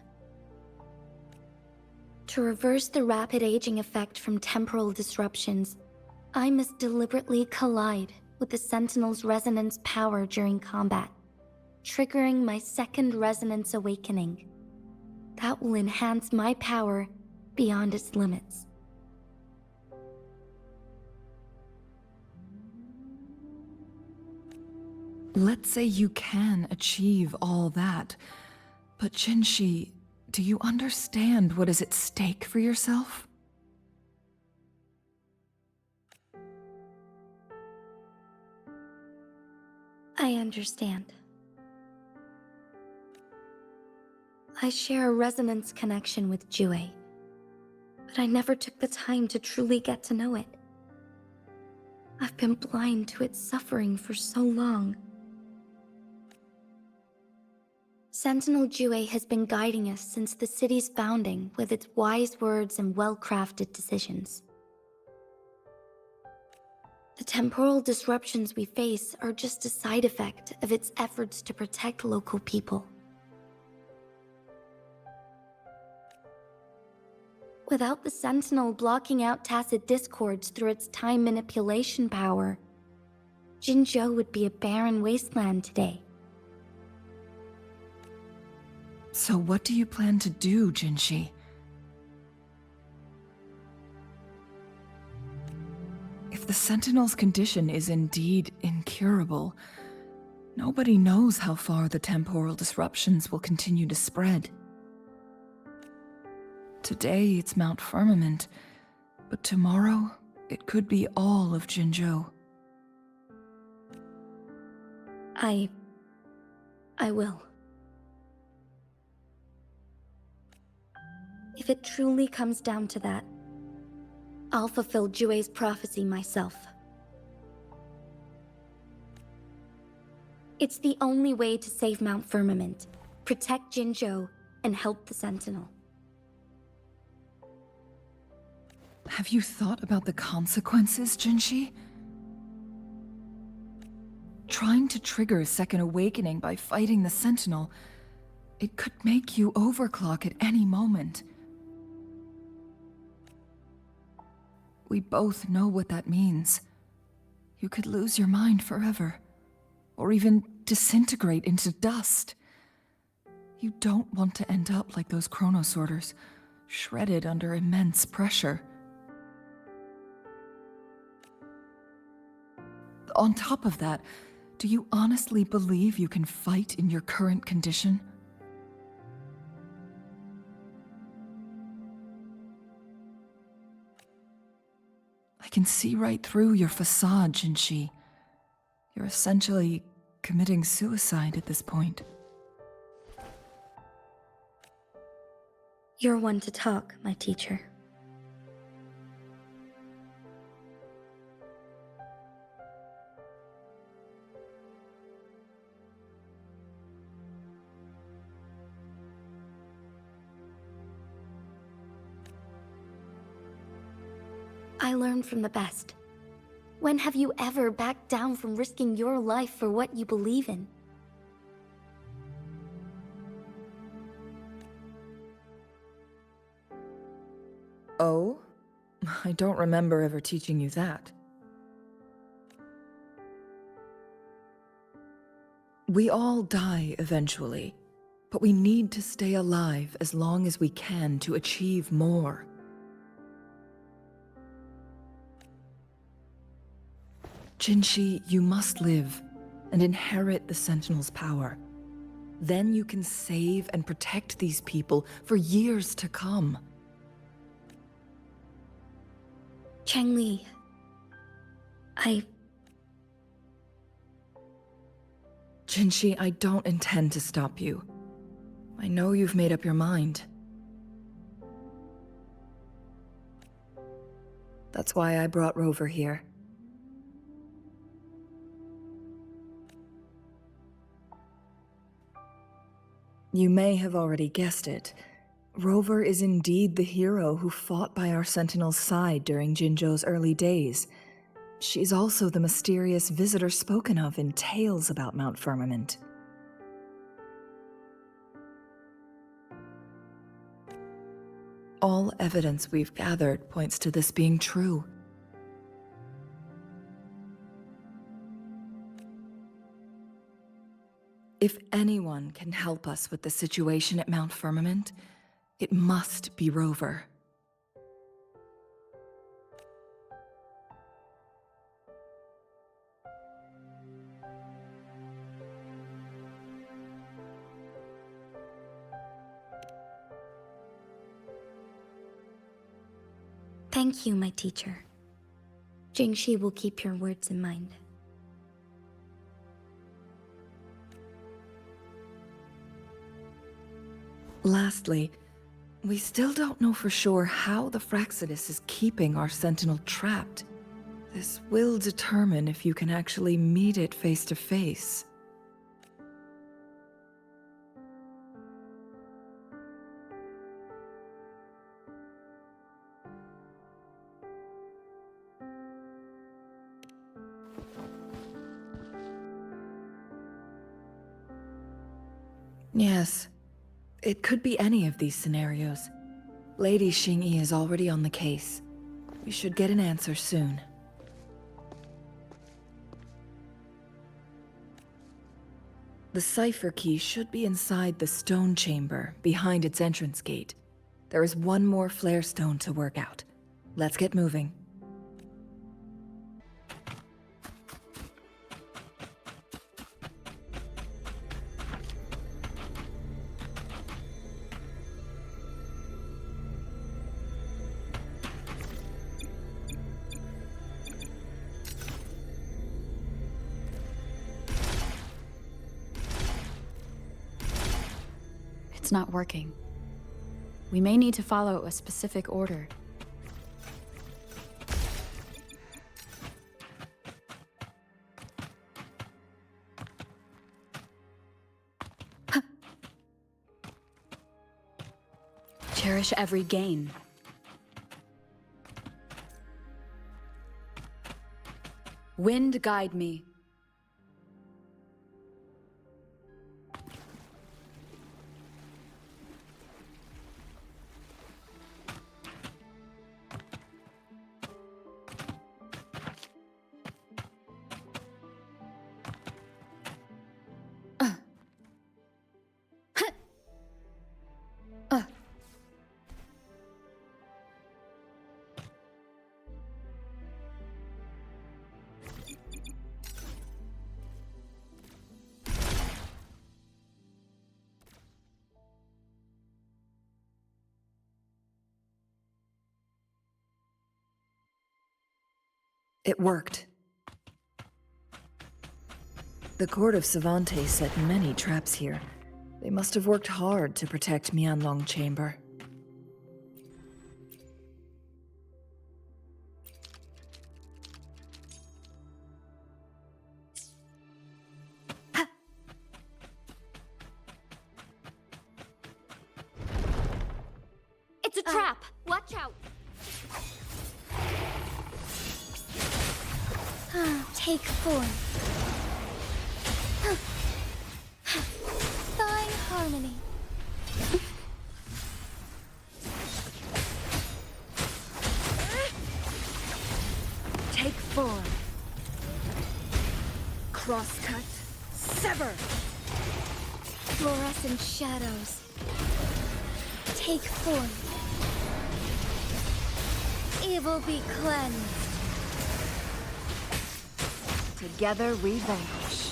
To reverse the rapid aging effect from temporal disruptions, I must deliberately collide with the Sentinel's resonance power during combat, triggering my second resonance awakening. That will enhance my power beyond its limits. Let's say you can achieve all that, but Jinshi, do you understand what is at stake for yourself? I understand. I share a resonance connection with Jue, but I never took the time to truly get to know it. I've been blind to its suffering for so long. Sentinel Jue has been guiding us since the city's founding with its wise words and well-crafted decisions. The temporal disruptions we face are just a side effect of its efforts to protect local people. Without the Sentinel blocking out tacit discords through its time manipulation power, Jinzhou would be a barren wasteland today. So what do you plan to do, Jinshi? If the Sentinel's condition is indeed incurable, nobody knows how far the temporal disruptions will continue to spread. Today it's Mount Firmament, but tomorrow it could be all of Jinzhou. I will. If it truly comes down to that, I'll fulfill Jue's prophecy myself. It's the only way to save Mount Firmament, protect Jinzhou, and help the Sentinel. Have you thought about the consequences, Jinshi? Trying to trigger a second awakening by fighting the Sentinel, it could make you overclock at any moment. We both know what that means. You could lose your mind forever, or even disintegrate into dust. You don't want to end up like those chronosorters, shredded under immense pressure. On top of that, do you honestly believe you can fight in your current condition? I can see right through your facade, Jinshi. You're essentially committing suicide at this point. You're one to talk, my teacher. I learned from the best. When have you ever backed down from risking your life for what you believe in? Oh? I don't remember ever teaching you that. We all die eventually, but we need to stay alive as long as we can to achieve more. Jinshi, you must live and inherit the Sentinel's power. Then you can save and protect these people for years to come. Changli, Jinshi, I don't intend to stop you. I know you've made up your mind. That's why I brought Rover here. You may have already guessed it. Rover is indeed the hero who fought by our Sentinel's side during Jinzhou's early days. She's also the mysterious visitor spoken of in tales about Mount Firmament. All evidence we've gathered points to this being true. If anyone can help us with the situation at Mount Firmament, it must be Rover. Thank you, my teacher. Jingxi will keep your words in mind. Lastly, we still don't know for sure how the Fraxidus is keeping our sentinel trapped. This will determine if you can actually meet it face to face. Yes, it could be any of these scenarios. Lady Xingyi is already on the case. We should get an answer soon. The cipher key should be inside the stone chamber, behind its entrance gate. There is one more flare stone to work out. Let's get moving. It's not working. We may need to follow a specific order. Cherish every gain. Wind guide me. It worked. The court of Savante set many traps here. They must have worked hard to protect Mianlong Chamber. It's a trap! Watch out! Take 4. Thawing harmony. Take 4. Crosscut. Sever! Fluorescent shadows. Take 4. Evil be cleansed. Together we vanquish.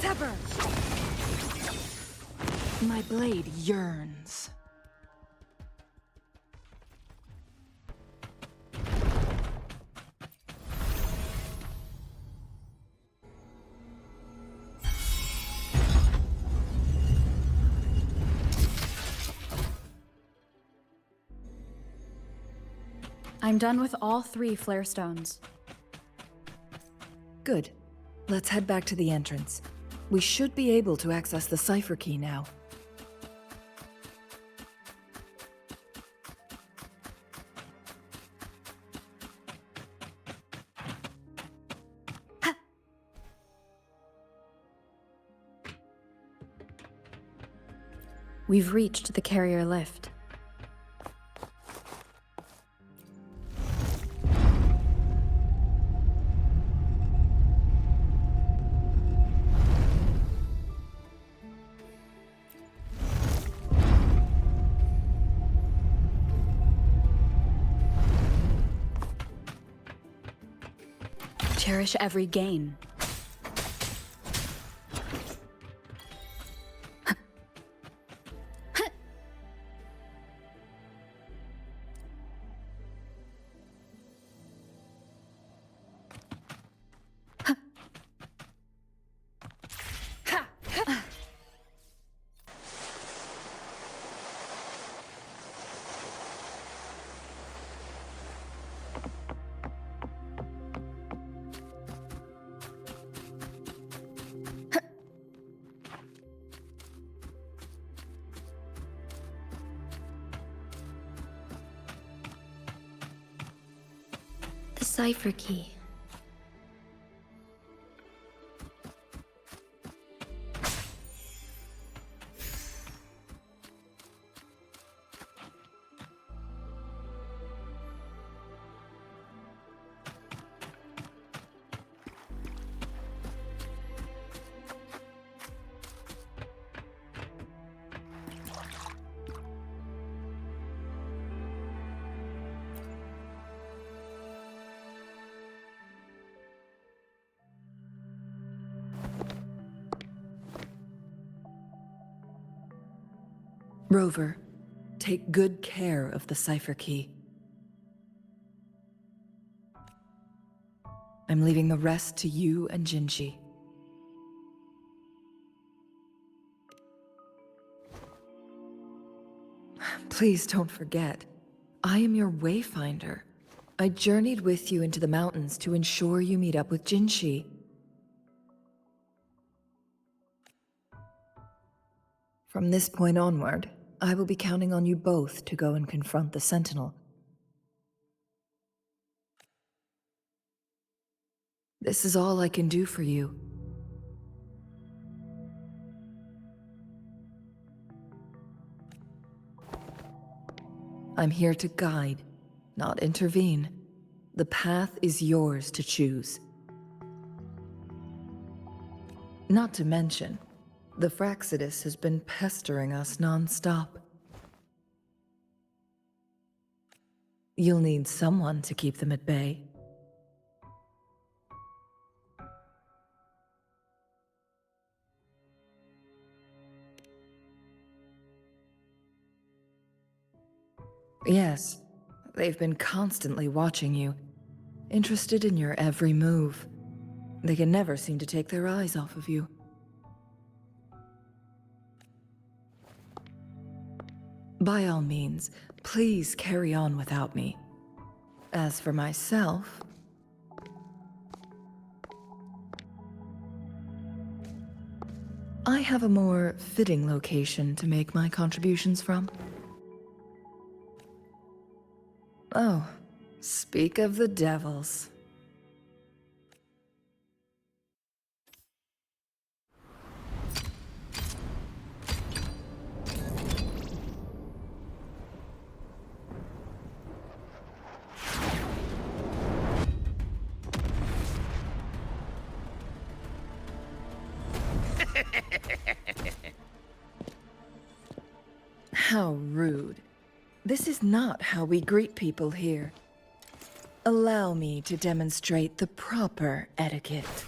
Sever! My blade yearns. I'm done with all 3 flare stones. Good. Let's head back to the entrance. We should be able to access the cipher key now. We've reached the carrier lift. Cherish every gain. cipher key. Rover, take good care of the cipher key. I'm leaving the rest to you and Jinji. Please don't forget, I am your wayfinder. I journeyed with you into the mountains to ensure you meet up with Jinji. From this point onward, I will be counting on you both to go and confront the Sentinel. This is all I can do for you. I'm here to guide, not intervene. The path is yours to choose. Not to mention, the Fraxidus has been pestering us non-stop. You'll need someone to keep them at bay. Yes, they've been constantly watching you, interested in your every move. They can never seem to take their eyes off of you. By all means, please carry on without me. As for myself, I have a more fitting location to make my contributions from. Oh, speak of the devils. How rude. This is not how we greet people here. Allow me to demonstrate the proper etiquette.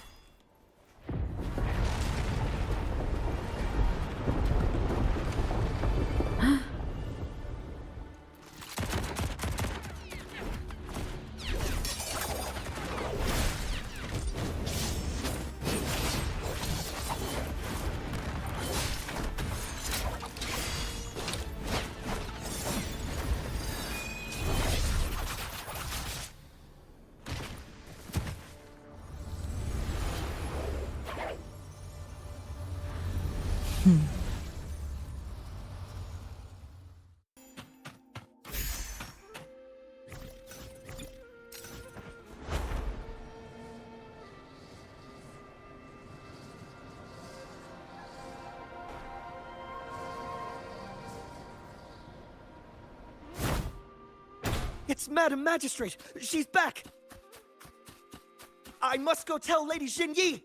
It's Madam Magistrate! She's back! I must go tell Lady Xinyi!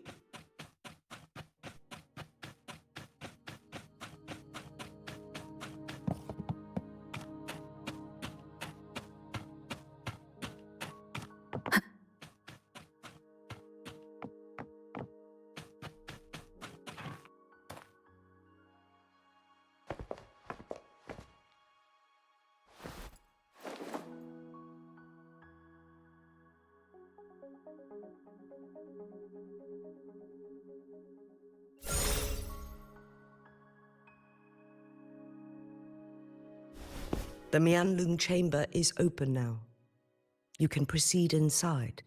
The Mianlung chamber is open now. You can proceed inside.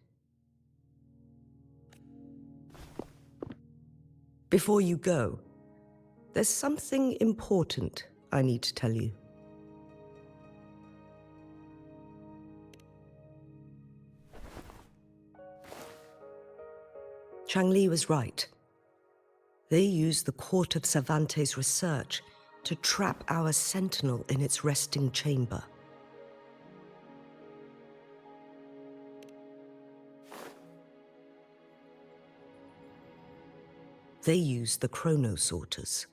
Before you go, there's something important I need to tell you. Shangli was right. They used the Court of Cervantes' research to trap our sentinel in its resting chamber. They used the chronosorters.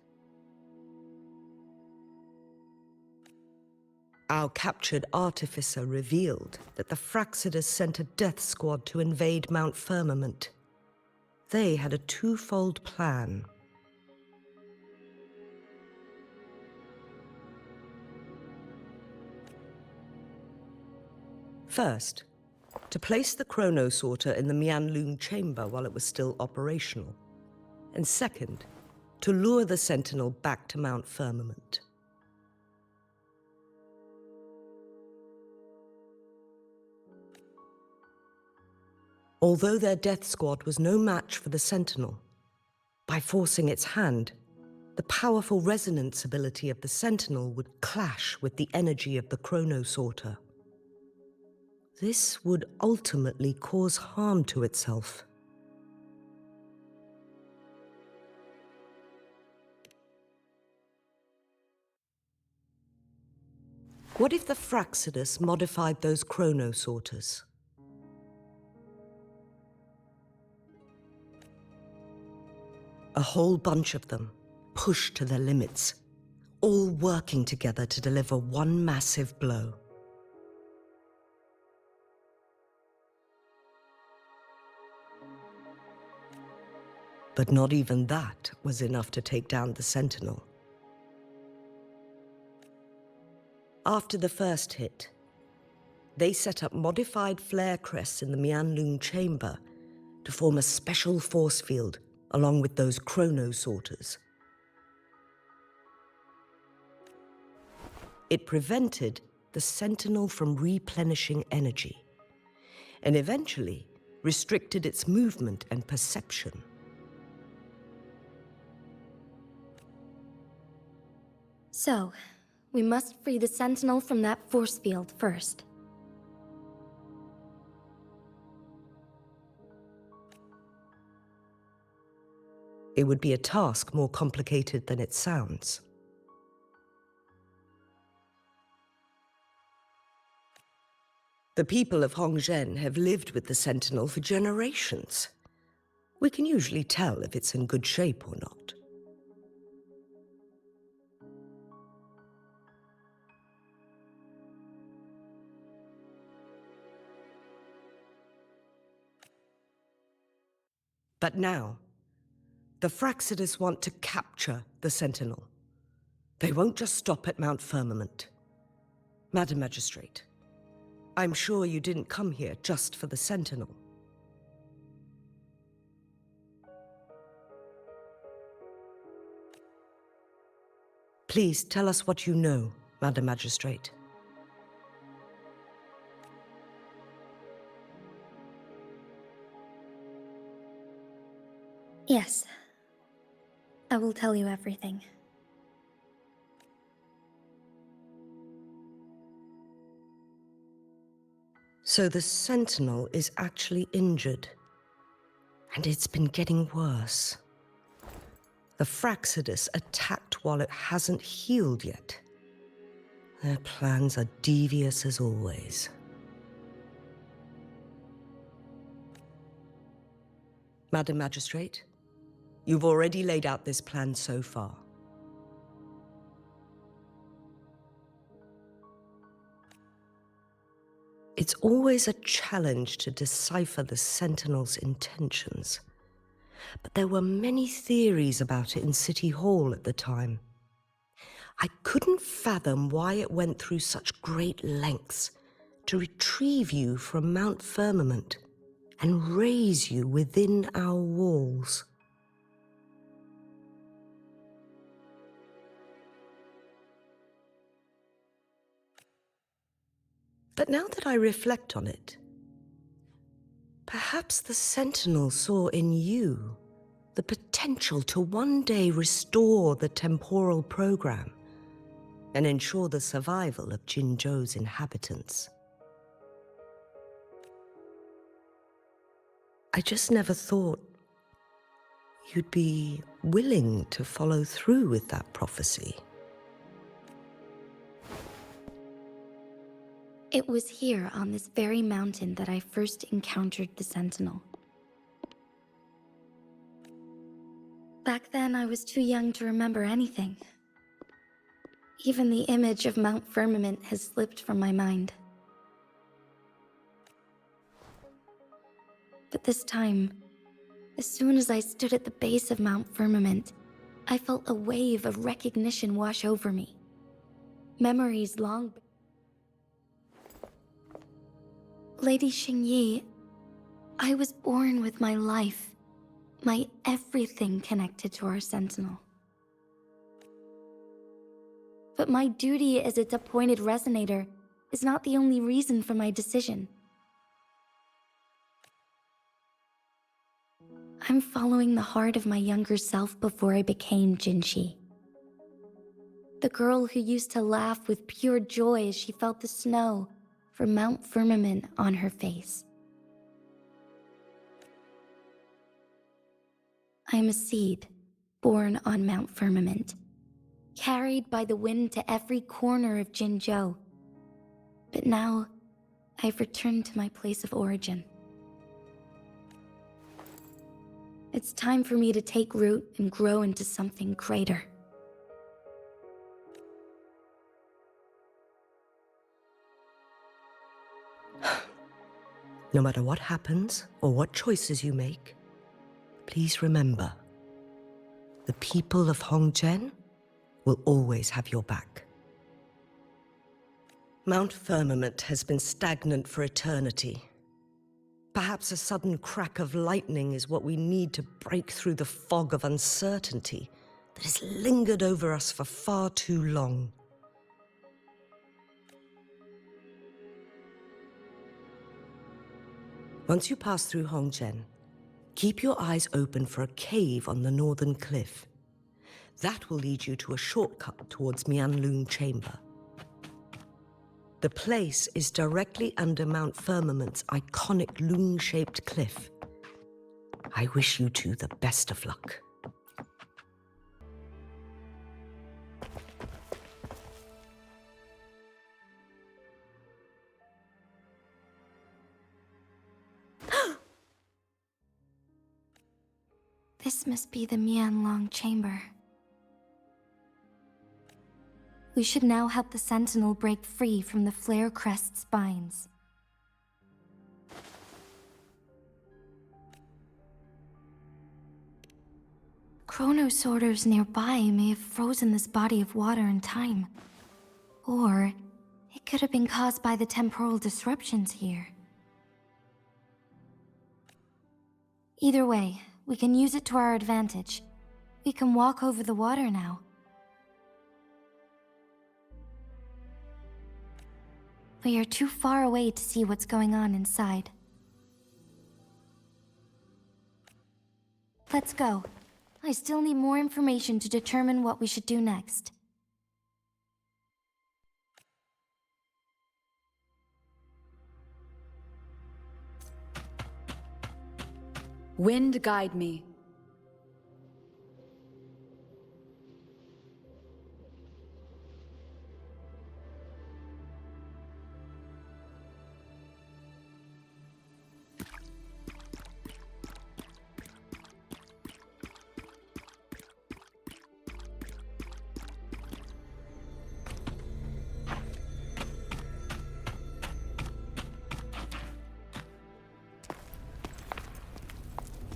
Our captured artificer revealed that the Fraxidus sent a death squad to invade Mount Firmament. They had a twofold plan. First, to place the chronosorter in the Mianlun chamber while it was still operational. And second, to lure the Sentinel back to Mount Firmament. Although their death squad was no match for the Sentinel, by forcing its hand, the powerful resonance ability of the Sentinel would clash with the energy of the chronosorter. This would ultimately cause harm to itself. What if the Fraxidus modified those chronosorters? A whole bunch of them, pushed to their limits, all working together to deliver one massive blow. But not even that was enough to take down the Sentinel. After the first hit, they set up modified flare crests in the Mianlun chamber to form a special force field along with those chronosorters. It prevented the Sentinel from replenishing energy, and eventually restricted its movement and perception. So, we must free the Sentinel from that force field first. It would be a task more complicated than it sounds. The people of Hongzhen have lived with the Sentinel for generations. We can usually tell if it's in good shape or not. But now, the Fraxidus want to capture the Sentinel. They won't just stop at Mount Firmament. Madam Magistrate, I'm sure you didn't come here just for the Sentinel. Please tell us what you know, Madam Magistrate. Yes. I will tell you everything. So the Sentinel is actually injured. And it's been getting worse. The Fraxidus attacked while it hasn't healed yet. Their plans are devious as always. Madam Magistrate, you've already laid out this plan so far. It's always a challenge to decipher the Sentinel's intentions. But there were many theories about it in City Hall at the time. I couldn't fathom why it went through such great lengths to retrieve you from Mount Firmament and raise you within our walls. But now that I reflect on it, perhaps the Sentinel saw in you the potential to one day restore the temporal program and ensure the survival of Jinzhou's inhabitants. I just never thought you'd be willing to follow through with that prophecy. It was here on this very mountain that I first encountered the Sentinel. Back then, I was too young to remember anything. Even the image of Mount Firmament has slipped from my mind. But this time, as soon as I stood at the base of Mount Firmament, I felt a wave of recognition wash over me. Memories long... Lady Xingyi, I was born with my life, my everything connected to our Sentinel. But my duty as its appointed resonator is not the only reason for my decision. I'm following the heart of my younger self before I became Jinshi. The girl who used to laugh with pure joy as she felt the snow from Mount Firmament on her face. I am a seed born on Mount Firmament, carried by the wind to every corner of Jinzhou. But now, I've returned to my place of origin. It's time for me to take root and grow into something greater. No matter what happens or what choices you make, please remember, the people of Hongzhen will always have your back. Mount Firmament has been stagnant for eternity. Perhaps a sudden crack of lightning is what we need to break through the fog of uncertainty that has lingered over us for far too long. Once you pass through Hongzhen, keep your eyes open for a cave on the northern cliff. That will lead you to a shortcut towards Mianlun Chamber. The place is directly under Mount Firmament's iconic loon-shaped cliff. I wish you two the best of luck. This must be the Mianlong Chamber. We should now help the Sentinel break free from the Flare Crest spines. Chrono sorters nearby may have frozen this body of water in time. Or it could have been caused by the temporal disruptions here. Either way, we can use it to our advantage. We can walk over the water now. We are too far away to see what's going on inside. Let's go. I still need more information to determine what we should do next. Wind guide me.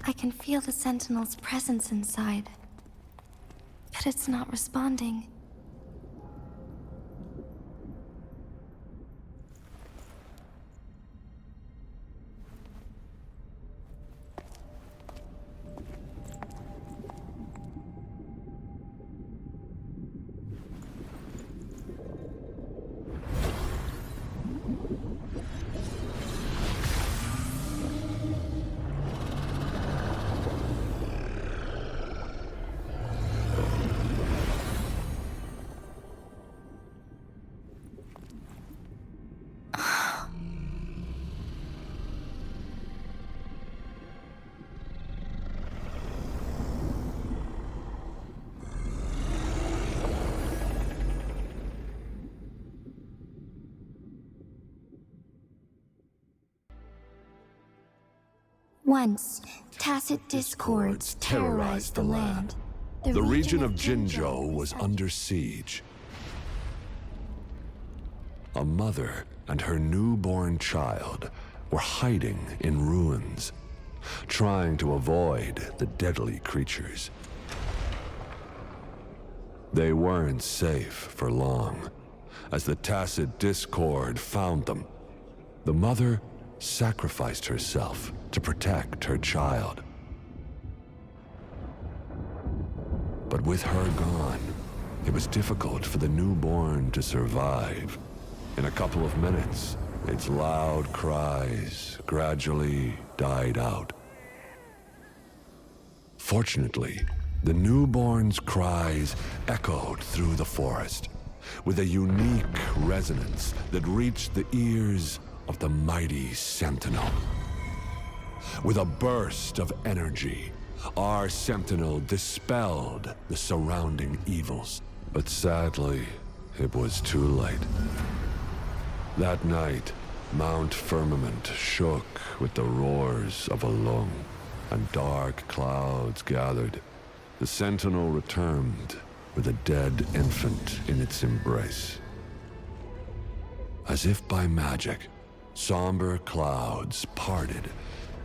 I can feel the Sentinel's presence inside, but it's not responding. Once, tacit discords terrorized the land. The region of Jinzhou was under siege. A mother and her newborn child were hiding in ruins, trying to avoid the deadly creatures. They weren't safe for long. As the tacit discord found them, the mother sacrificed herself to protect her child. But with her gone, it was difficult for the newborn to survive. In a couple of minutes, its loud cries gradually died out. Fortunately, the newborn's cries echoed through the forest with a unique resonance that reached the ears of the mighty Sentinel. With a burst of energy, our Sentinel dispelled the surrounding evils. But sadly, it was too late. That night, Mount Firmament shook with the roars of a lung, and dark clouds gathered. The Sentinel returned with a dead infant in its embrace. As if by magic, somber clouds parted,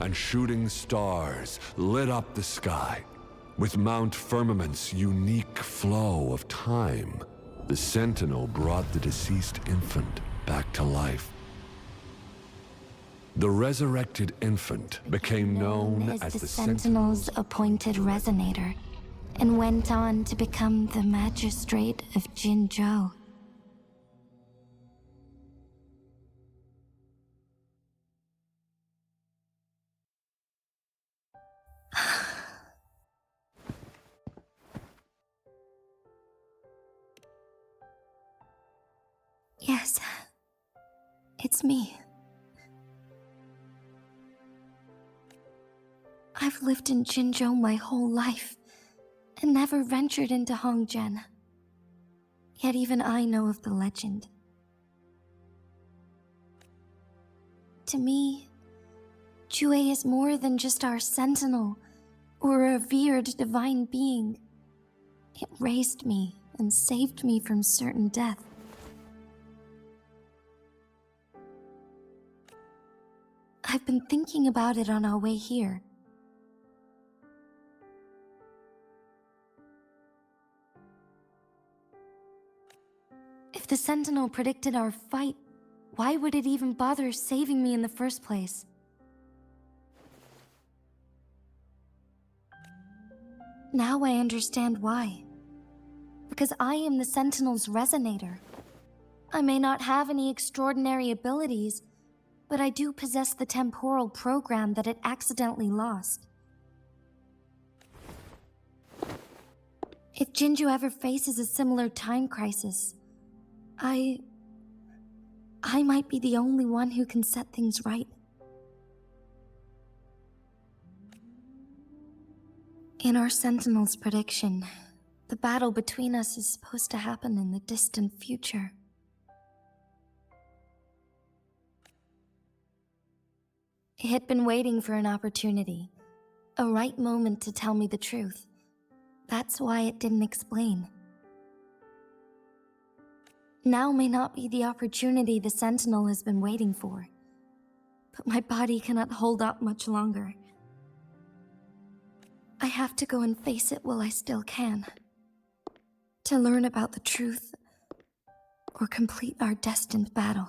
and shooting stars lit up the sky. With Mount Firmament's unique flow of time, the Sentinel brought the deceased infant back to life. The resurrected infant became known as the Sentinel's appointed resonator, and went on to become the magistrate of Jinzhou. Yes, it's me. I've lived in Jinzhou my whole life, and never ventured into Hongzhen. Yet even I know of the legend. To me, Jue is more than just our sentinel, or a revered divine being. It raised me and saved me from certain death. I've been thinking about it on our way here. If the Sentinel predicted our fight, why would it even bother saving me in the first place? Now I understand why. Because I am the Sentinel's resonator. I may not have any extraordinary abilities, but I do possess the temporal program that it accidentally lost. If Jinzhou ever faces a similar time crisis, I might be the only one who can set things right. In our Sentinel's prediction, the battle between us is supposed to happen in the distant future. It had been waiting for an opportunity, a right moment to tell me the truth. That's why it didn't explain. Now may not be the opportunity the Sentinel has been waiting for, but my body cannot hold up much longer. I have to go and face it while I still can, to learn about the truth, or complete our destined battle.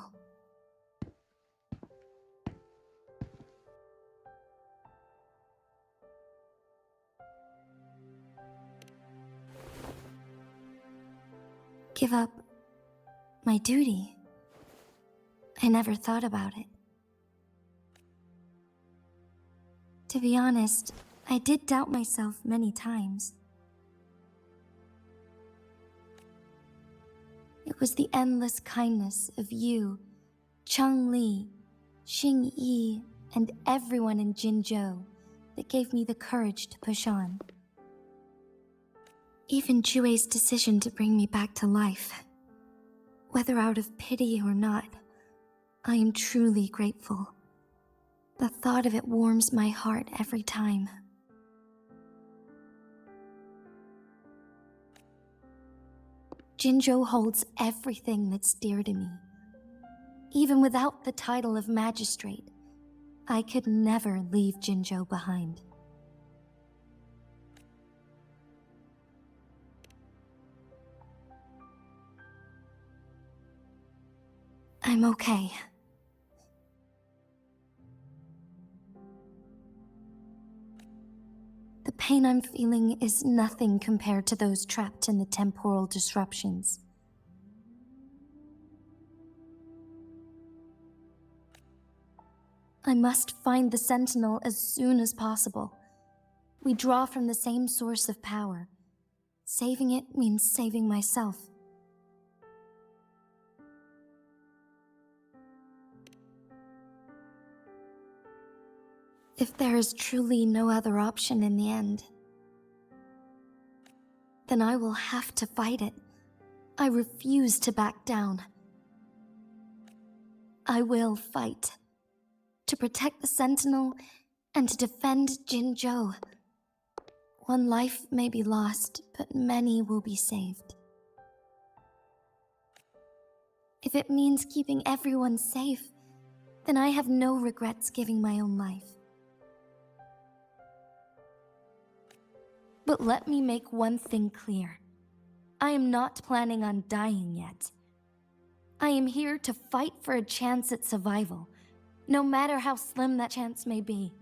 Give up my duty? I never thought about it. To be honest, I did doubt myself many times. It was the endless kindness of you, Cheng Li, Xing Yi, and everyone in Jinzhou that gave me the courage to push on. Even Jue's decision to bring me back to life, whether out of pity or not, I am truly grateful. The thought of it warms my heart every time. Jinzhou holds everything that's dear to me. Even without the title of magistrate, I could never leave Jinzhou behind. I'm okay. The pain I'm feeling is nothing compared to those trapped in the temporal disruptions. I must find the Sentinel as soon as possible. We draw from the same source of power. Saving it means saving myself. If there is truly no other option in the end, then I will have to fight it. I refuse to back down. I will fight. To protect the Sentinel and to defend Jinzhou. One life may be lost, but many will be saved. If it means keeping everyone safe, then I have no regrets giving my own life. But let me make one thing clear. I am not planning on dying yet. I am here to fight for a chance at survival, no matter how slim that chance may be.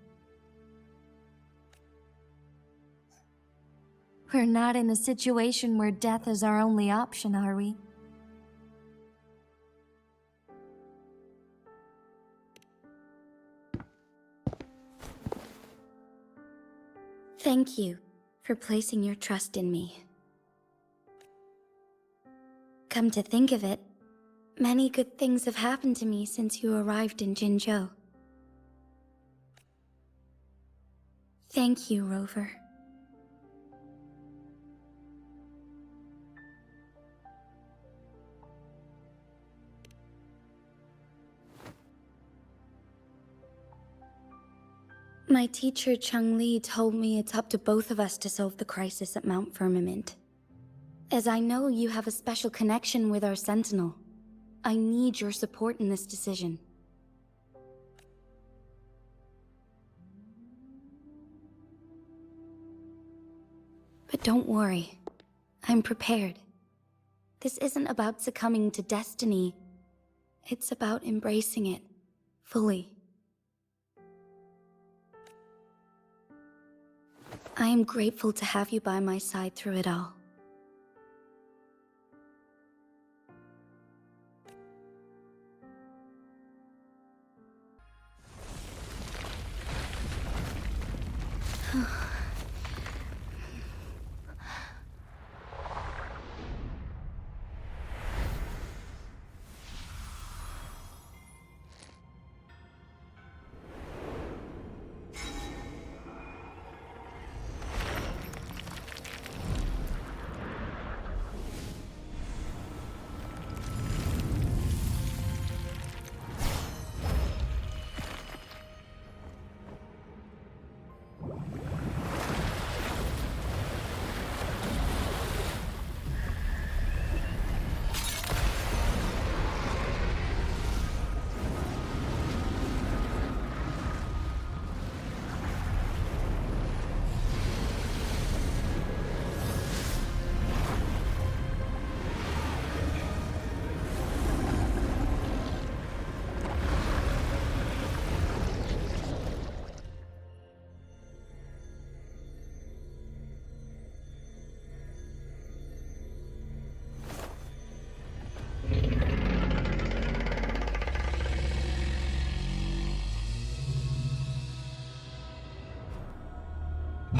We're not in a situation where death is our only option, are we? Thank you for placing your trust in me. Come to think of it, many good things have happened to me since you arrived in Jinzhou. Thank you, Rover. My teacher Cheng-Li told me it's up to both of us to solve the crisis at Mount Firmament. As I know you have a special connection with our Sentinel, I need your support in this decision. But don't worry, I'm prepared. This isn't about succumbing to destiny. It's about embracing it fully. I am grateful to have you by my side through it all.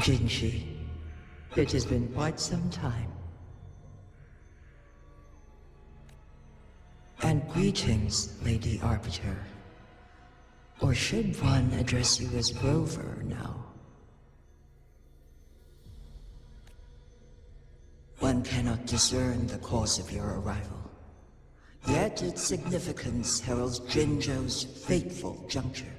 Jinshi, it has been quite some time. And greetings, Lady Arbiter. Or should one address you as Rover now? One cannot discern the cause of your arrival. Yet its significance heralds Jinzhou's fateful juncture.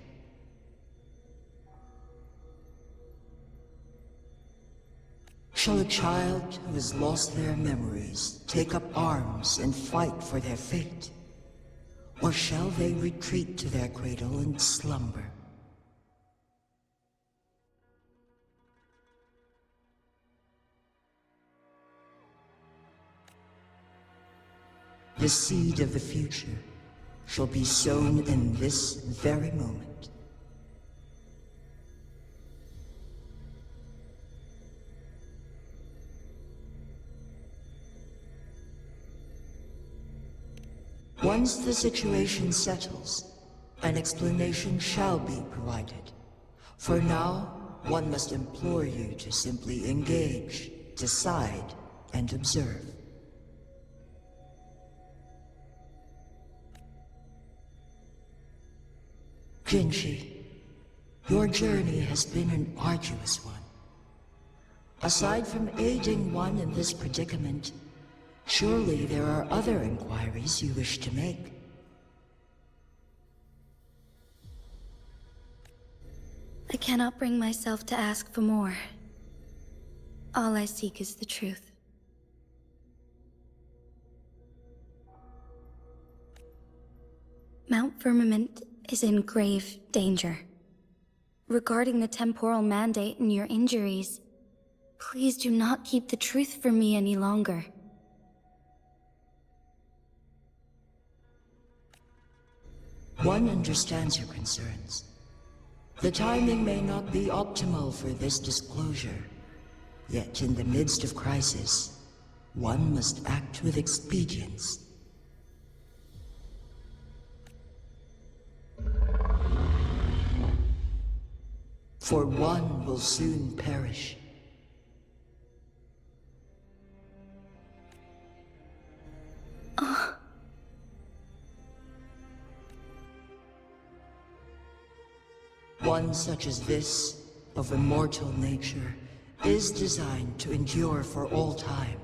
Shall a child who has lost their memories take up arms and fight for their fate? Or shall they retreat to their cradle and slumber? The seed of the future shall be sown in this very moment. Once the situation settles, an explanation shall be provided. For now, one must implore you to simply engage, decide, and observe. Jinshi, your journey has been an arduous one. Aside from aiding one in this predicament, surely there are other inquiries you wish to make. I cannot bring myself to ask for more. All I seek is the truth. Mount Firmament is in grave danger. Regarding the temporal mandate and your injuries, please do not keep the truth from me any longer. One understands your concerns. The timing may not be optimal for this disclosure, yet in the midst of crisis, one must act with expedience. For one will soon perish. One such as this, of immortal nature, is designed to endure for all time.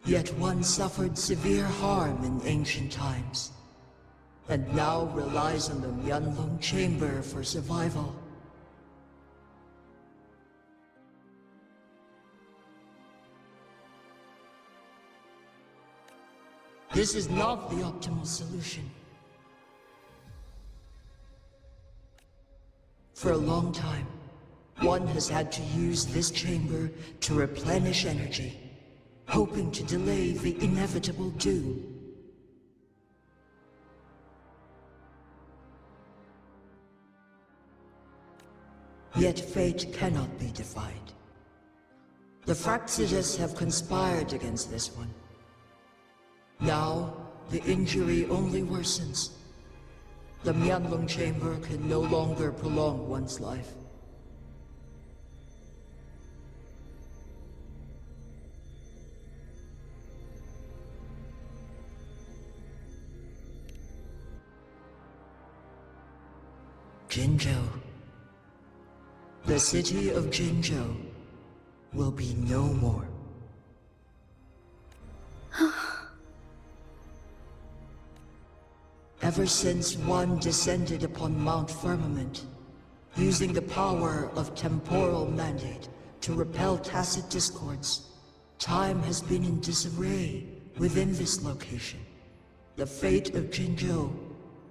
Yet one suffered severe harm in ancient times, and now relies on the Myanlong Chamber for survival. This is not the optimal solution. For a long time, one has had to use this chamber to replenish energy, hoping to delay the inevitable doom. Yet fate cannot be defied. The Fraxidas have conspired against this one. Now, the injury only worsens. The Myanlong Chamber can no longer prolong one's life. Jinzhou. The city of Jinzhou will be no more. Ever since one descended upon Mount Firmament, using the power of temporal mandate to repel tacit discords, time has been in disarray within this location. The fate of Jinzhou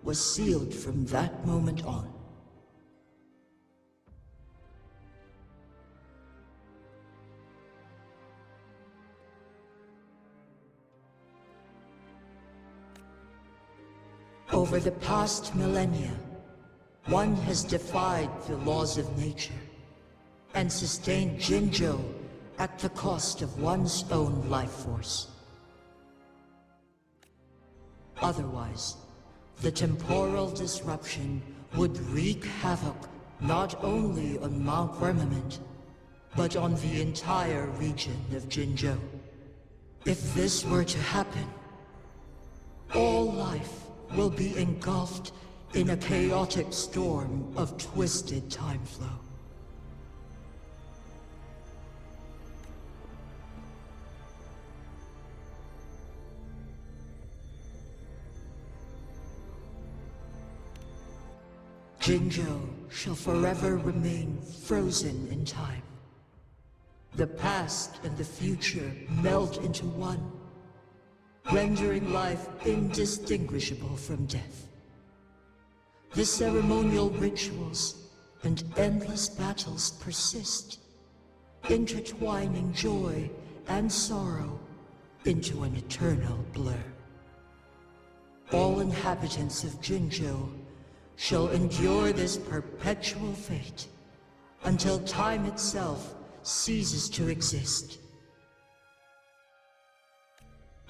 was sealed from that moment on. Over the past millennia, one has defied the laws of nature and sustained Jinzhou at the cost of one's own life force. Otherwise, the temporal disruption would wreak havoc not only on Mount Firmament, but on the entire region of Jinzhou. If this were to happen, all life will be engulfed in a chaotic storm of twisted time flow. Jinzhou shall forever remain frozen in time. The past and the future melt into one, rendering life indistinguishable from death. The ceremonial rituals and endless battles persist, intertwining joy and sorrow into an eternal blur. All inhabitants of Jinzhou shall endure this perpetual fate until time itself ceases to exist.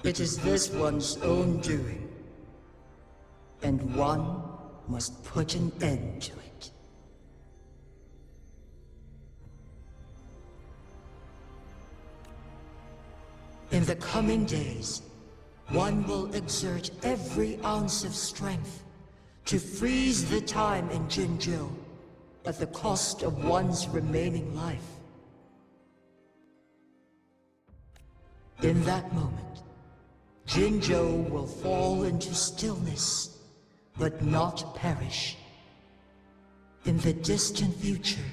It is this one's own doing, and one must put an end to it. In the coming days, one will exert every ounce of strength to freeze the time in Jinzhou at the cost of one's remaining life. In that moment, Jinzhou will fall into stillness, but not perish. In the distant future,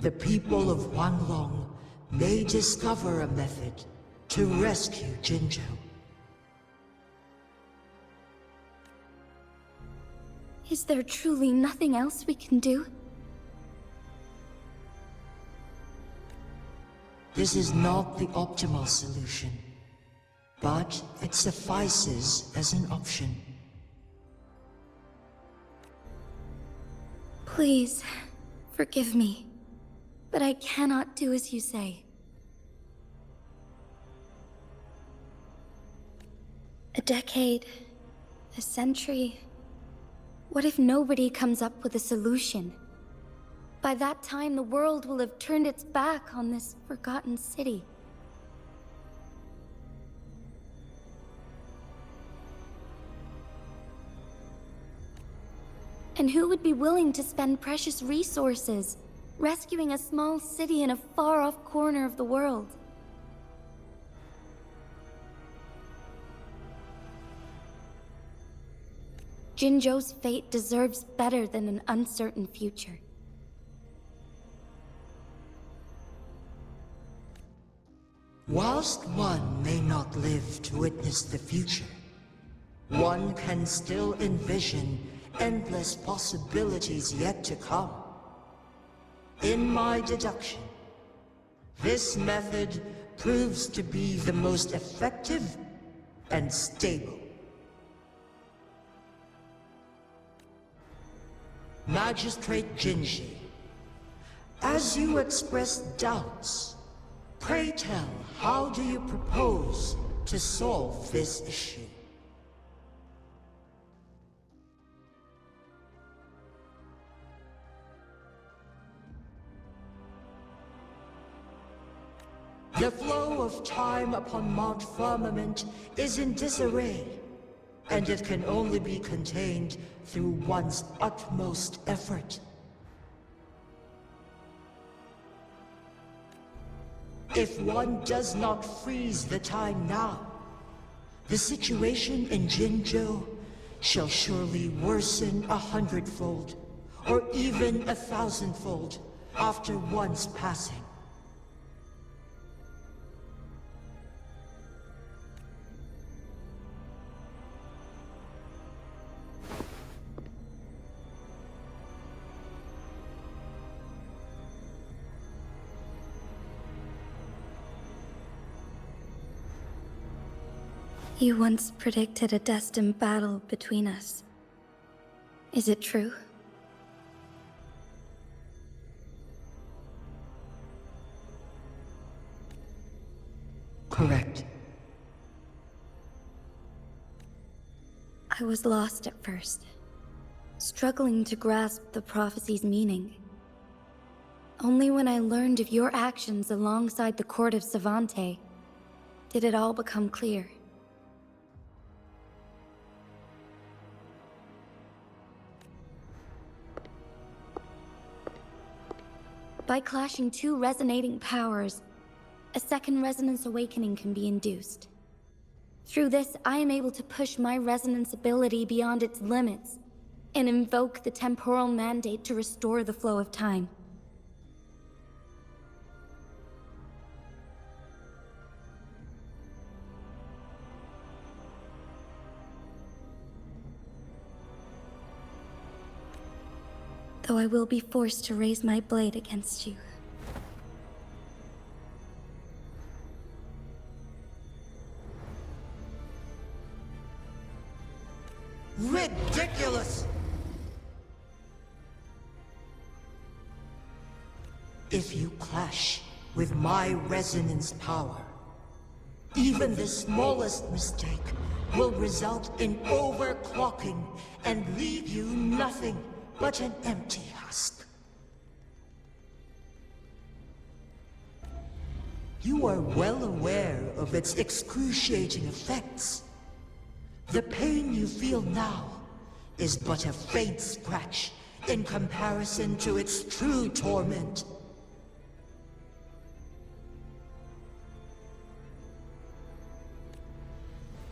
the people of Huanglong may discover a method to rescue Jinzhou. Is there truly nothing else we can do? This is not the optimal solution, but it suffices as an option. Please, forgive me, but I cannot do as you say. A decade, a century. What if nobody comes up with a solution? By that time, the world will have turned its back on this forgotten city. And who would be willing to spend precious resources rescuing a small city in a far-off corner of the world? Jinzhou's fate deserves better than an uncertain future. Whilst one may not live to witness the future, one can still envision endless possibilities yet to come. In my deduction, this method proves to be the most effective and stable. Magistrate Jinji, as you express doubts, pray tell, how do you propose to solve this issue? The flow of time upon Mount Firmament is in disarray, and it can only be contained through one's utmost effort. If one does not freeze the time now, the situation in Jinzhou shall surely worsen 100-fold, or even 1,000-fold after one's passing. You once predicted a destined battle between us. Is it true? Correct. I was lost at first, struggling to grasp the prophecy's meaning. Only when I learned of your actions alongside the court of Savante did it all become clear. By clashing two resonating powers, a second resonance awakening can be induced. Through this, I am able to push my resonance ability beyond its limits, and invoke the temporal mandate to restore the flow of time. Though I will be forced to raise my blade against you. Ridiculous! If you clash with my resonance power, even the smallest mistake will result in overclocking and leave you nothing but an empty husk. You are well aware of its excruciating effects. The pain you feel now is but a faint scratch in comparison to its true torment.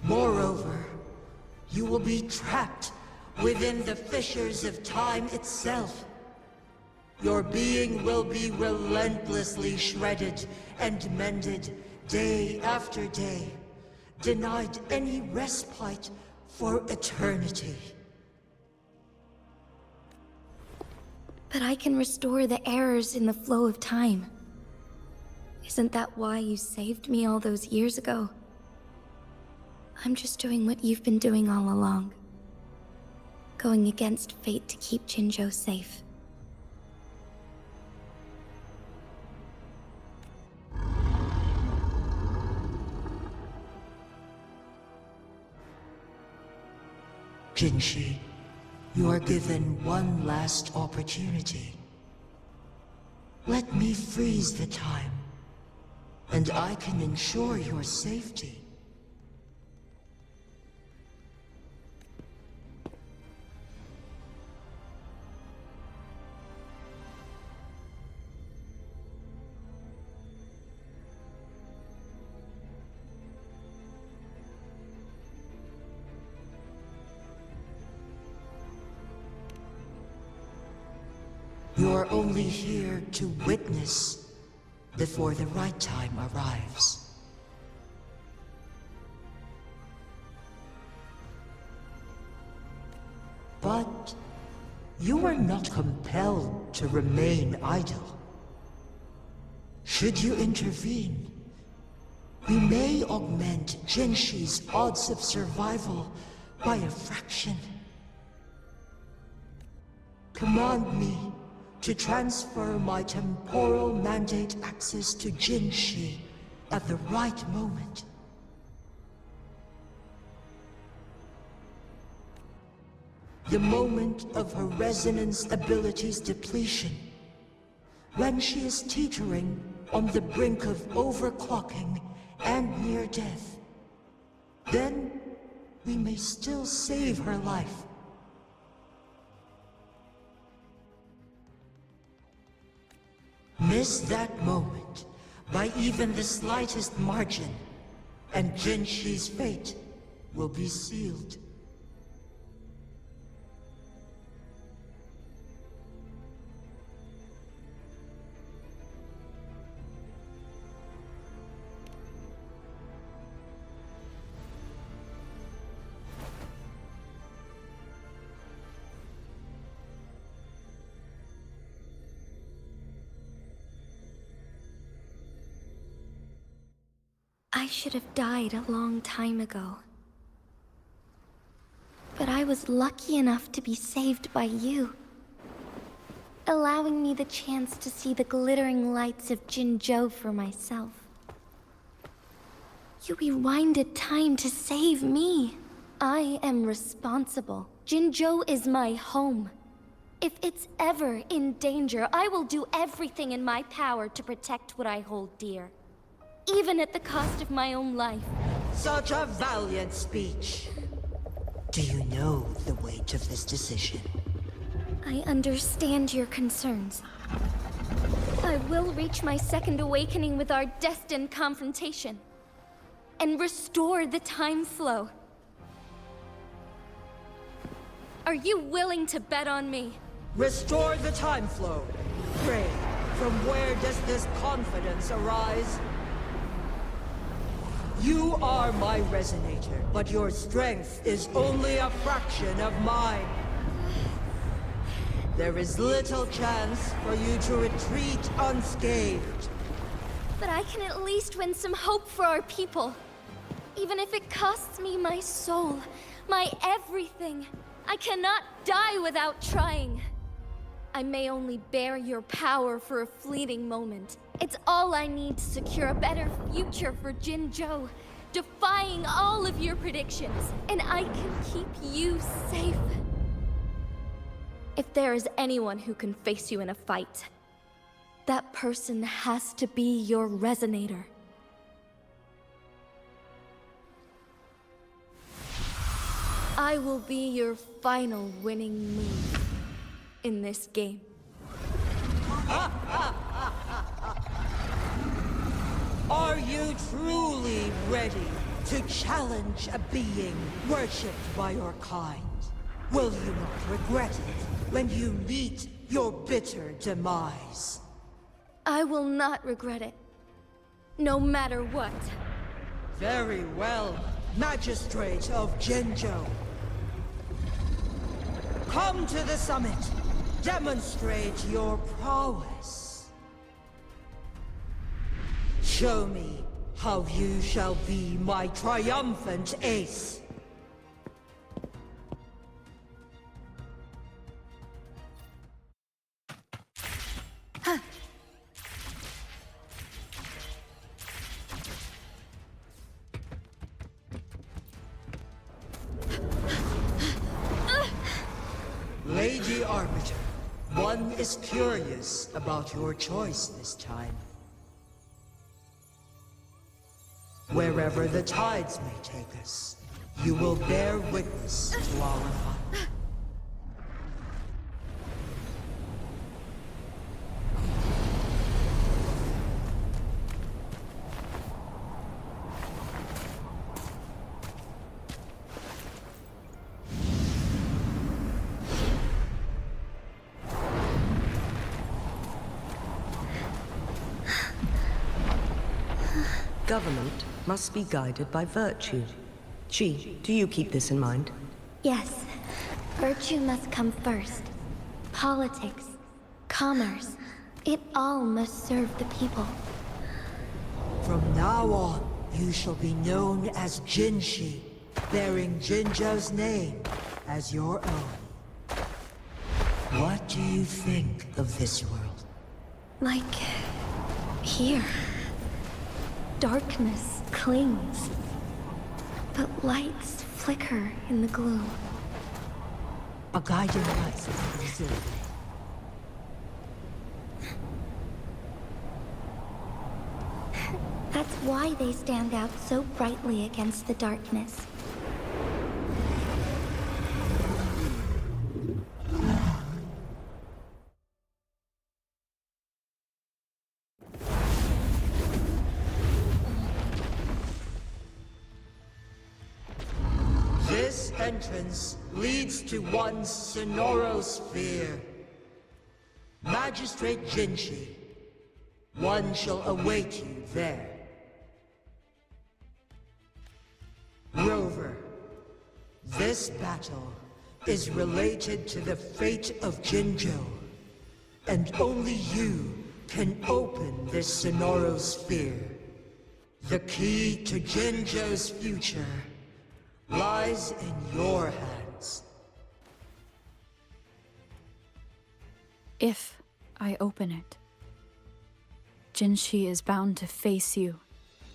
Moreover, you will be trapped within the fissures of time itself. Your being will be relentlessly shredded and mended day after day, denied any respite for eternity. But I can restore the errors in the flow of time. Isn't that why you saved me all those years ago? I'm just doing what you've been doing all along. Going against fate to keep Jinzhou safe. Jinshi, you are given one last opportunity. Let me freeze the time, and I can ensure your safety. You're only here to witness before the right time arrives. But you are not compelled to remain idle. Should you intervene, we may augment Jinshi's odds of survival by a fraction. Command me to transfer my temporal mandate access to Jinshi at the right moment. The moment of her resonance ability's depletion, when she is teetering on the brink of overclocking and near death. Then we may still save her life. Miss that moment by even the slightest margin, and Jinshi's fate will be sealed. I should have died a long time ago. But I was lucky enough to be saved by you, allowing me the chance to see the glittering lights of Jinzhou for myself. You rewinded time to save me. I am responsible. Jinzhou is my home. If it's ever in danger, I will do everything in my power to protect what I hold dear. Even at the cost of my own life. Such a valiant speech. Do you know the weight of this decision? I understand your concerns. I will reach my second awakening with our destined confrontation. And restore the time flow. Are you willing to bet on me? Restore the time flow. Pray, from where does this confidence arise? You are my resonator, but your strength is only a fraction of mine. There is little chance for you to retreat unscathed. But I can at least win some hope for our people. Even if it costs me my soul, my everything. I cannot die without trying. I may only bear your power for a fleeting moment. It's all I need to secure a better future for Jinzhou, defying all of your predictions, and I can keep you safe. If there is anyone who can face you in a fight, that person has to be your resonator. I will be your final winning move in this game. Are you truly ready to challenge a being worshipped by your kind? Will you not regret it when you meet your bitter demise? I will not regret it, no matter what. Very well, Magistrate of Jinzhou. Come to the summit. Demonstrate your prowess. Show me how you shall be my triumphant ace. Lady Arbiter, one is curious about your choice this time. Wherever the tides may take us, you will bear witness to our fun. Government must be guided by virtue. Xi, do you keep this in mind? Yes, virtue must come first. Politics, commerce, it all must serve the people. From now on, you shall be known as Jinshi, bearing Jinzhou's name as your own. What do you think of this world? Like here. Darkness clings, but lights flicker in the gloom. A guiding light is That's why they stand out so brightly against the darkness. This entrance leads to one's sonorosphere. Magistrate Jinshi, one shall await you there. Rover, this battle is related to the fate of Jinzhou, and only you can open this sonorosphere. The key to Jinzhou's future lies in your hands. If I open it, Jinshi is bound to face you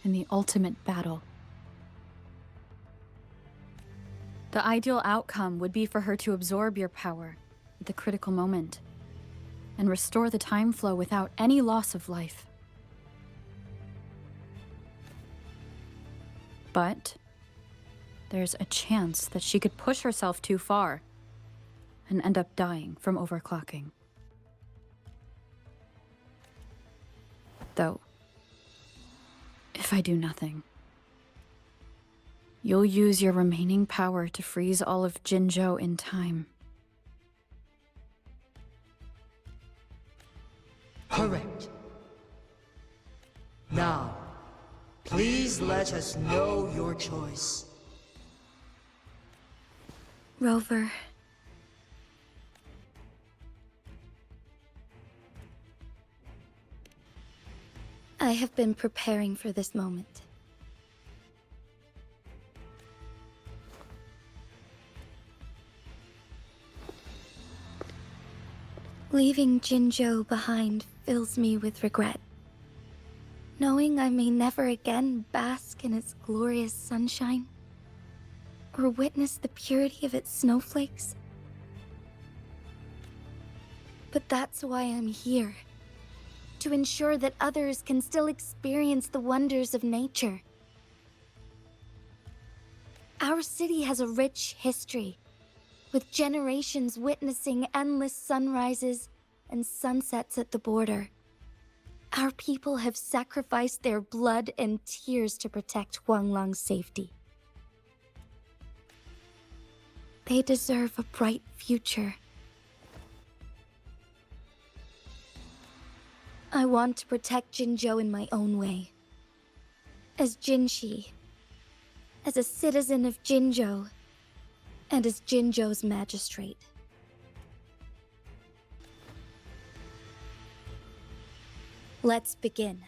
in the ultimate battle. The ideal outcome would be for her to absorb your power at the critical moment and restore the time flow without any loss of life. But there's a chance that she could push herself too far and end up dying from overclocking. Though, if I do nothing, you'll use your remaining power to freeze all of Jinzhou in time Correct. Now, please let us know your choice. Rover. I have been preparing for this moment. Leaving Jinzhou behind fills me with regret. Knowing I may never again bask in its glorious sunshine, or witness the purity of its snowflakes. But that's why I'm here. To ensure that others can still experience the wonders of nature. Our city has a rich history, with generations witnessing endless sunrises and sunsets at the border. Our people have sacrificed their blood and tears to protect Huanglang's safety. They deserve a bright future. I want to protect Jinzhou in my own way. As Jinshi, as a citizen of Jinzhou, and as Jinzhou's magistrate. Let's begin.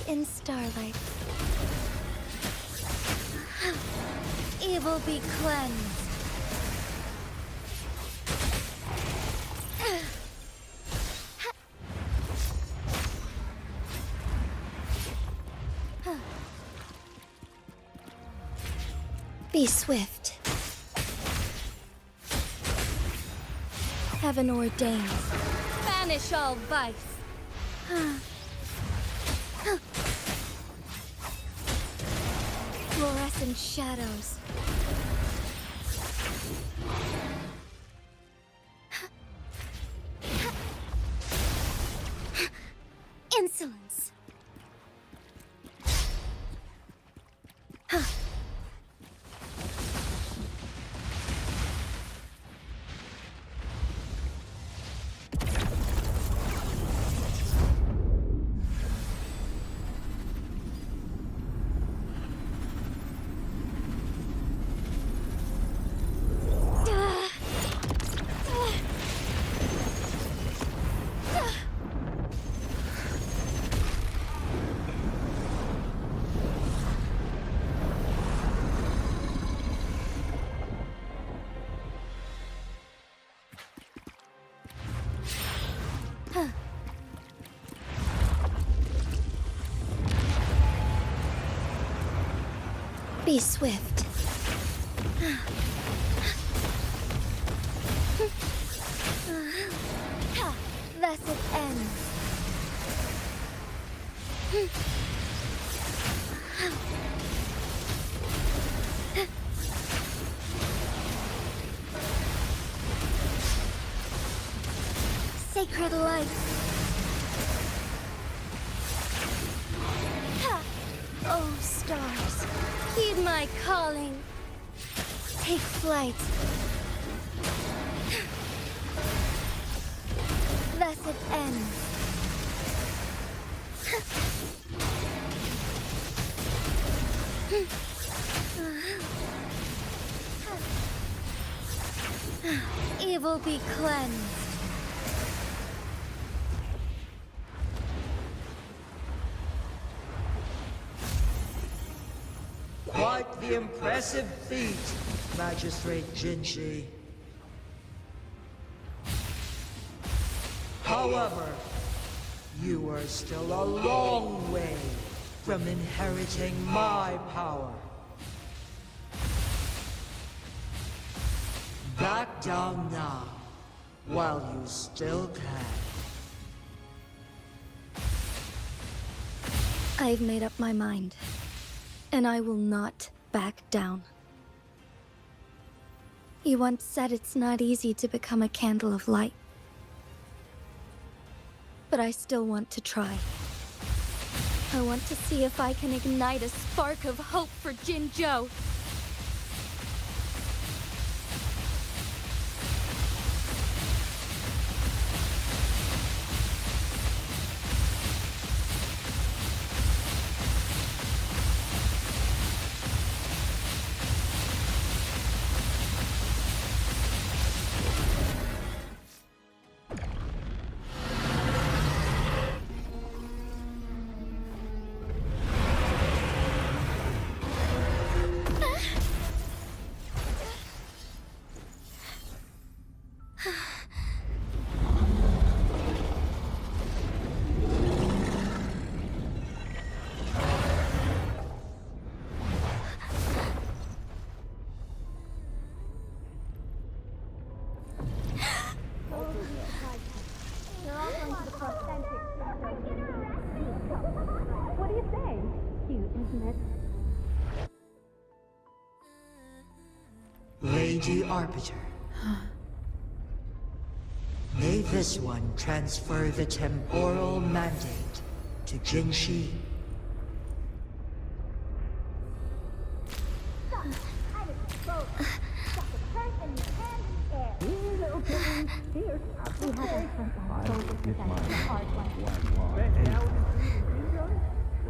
In starlight. Evil be cleansed. Be swift. Heaven ordained. Banish all vice. Fluorescent shadows. Insolence. Be swift. Thus it ends. Sacred light. Oh, stars, heed my calling. Take flight. Thus it ends. Evil be cleansed. Quiet. quite the impressive feat, Magistrate Jinshi. However, you are still a long way from inheriting my power. Back down now, while you still can. I've made up my mind, and I will not back down. You once said it's not easy to become a candle of light. But I still want to try. I want to see if I can ignite a spark of hope for Jinzhou. What do you say? Cute, isn't it? Lady Arbiter. May this one transfer the temporal mandate to Jinshi.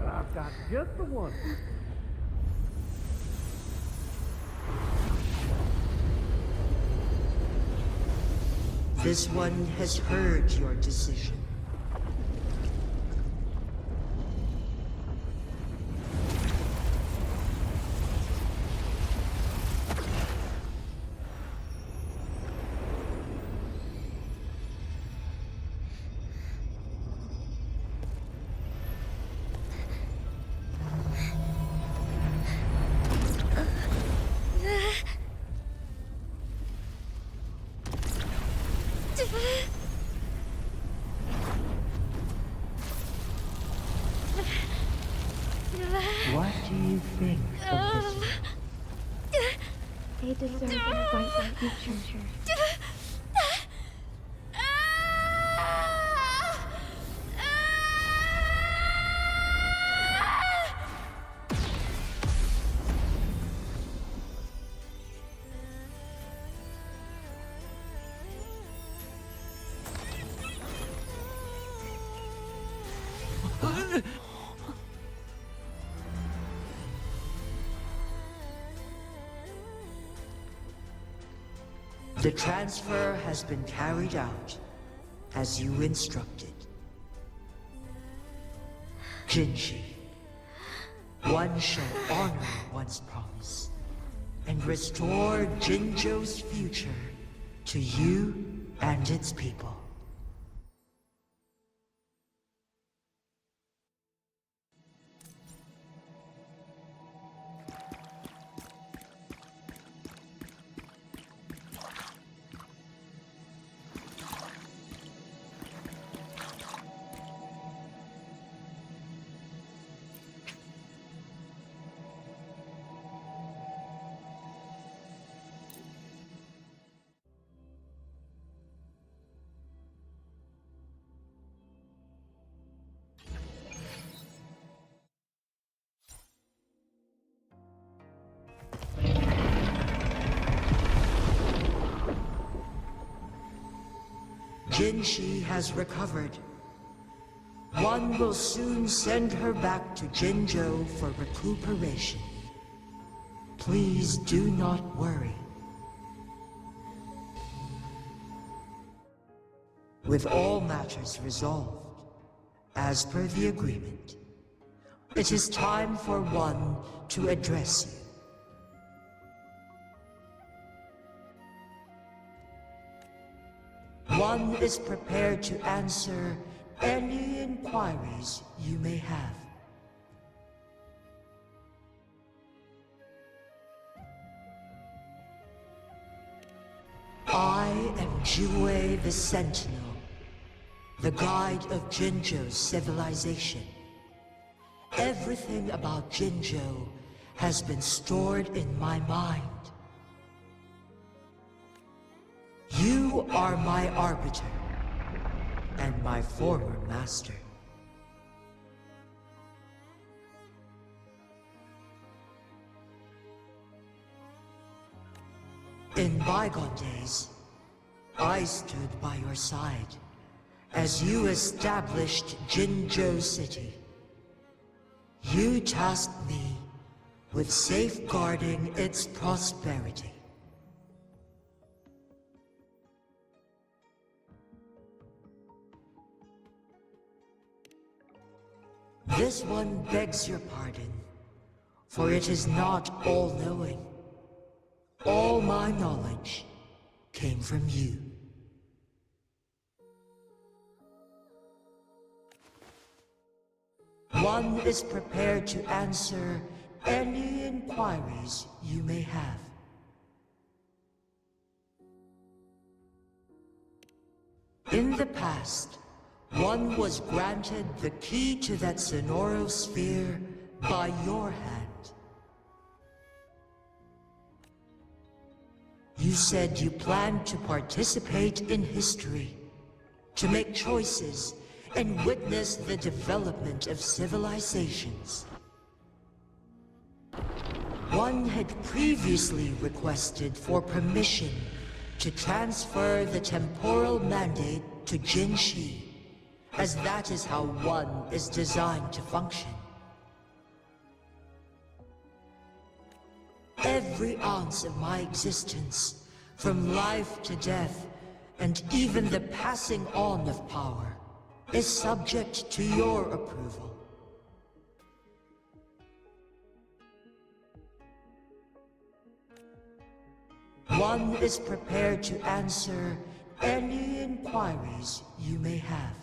I've got just the one. This one has heard your decision. What do you think of this one? They deserve a bright future. The transfer has been carried out as you instructed. Jinshi, one shall honor one's promise and restore Jinzhou's future to you and its people. Jinshi has recovered. One will soon send her back to Jinzhou for recuperation. Please do not worry. With all matters resolved, as per the agreement, it is time for one to address you. One is prepared to answer any inquiries you may have. I am Jiwei the Sentinel, the guide of Jinzhou's civilization. Everything about Jinzhou has been stored in my mind. You are my arbiter, and my former master. In bygone days, I stood by your side as you established Jinzhou City. You tasked me with safeguarding its prosperity. This one begs your pardon, for it is not all-knowing. All my knowledge came from you. One is prepared to answer any inquiries you may have. In the past, one was granted the key to that Sonoro sphere by your hand. You said you planned to participate in history, to make choices and witness the development of civilizations. One had previously requested for permission to transfer the temporal mandate to Jinshi, as that is how one is designed to function. Every ounce of my existence, from life to death, and even the passing on of power, is subject to your approval. One is prepared to answer any inquiries you may have.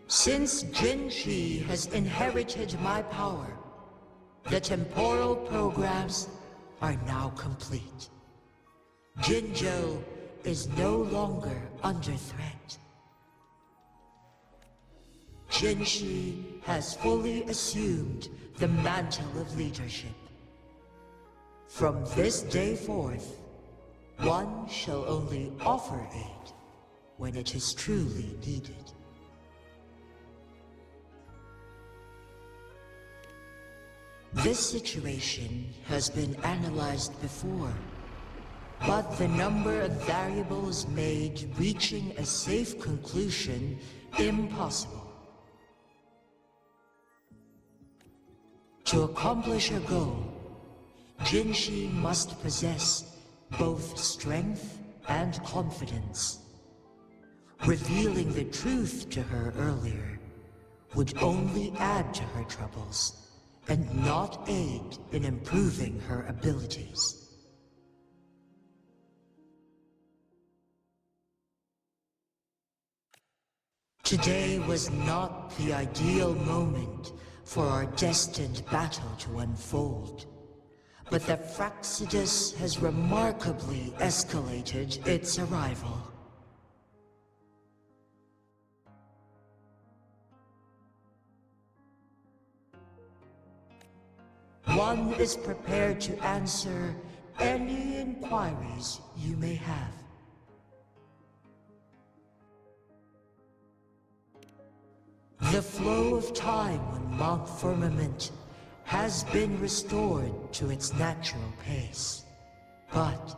Since Jinshi has inherited my power, the temporal programs are now complete. Jinzhou is no longer under threat. Jinshi has fully assumed the mantle of leadership. From this day forth, one shall only offer aid when it is truly needed. This situation has been analyzed before, but the number of variables made reaching a safe conclusion impossible. To accomplish her goal, Jinshi must possess both strength and confidence. Revealing the truth to her earlier would only add to her troubles and not aid in improving her abilities. Today was not the ideal moment for our destined battle to unfold, but the Fraxidus has remarkably escalated its arrival. One is prepared to answer any inquiries you may have. The flow of time on Mount Firmament has been restored to its natural pace. But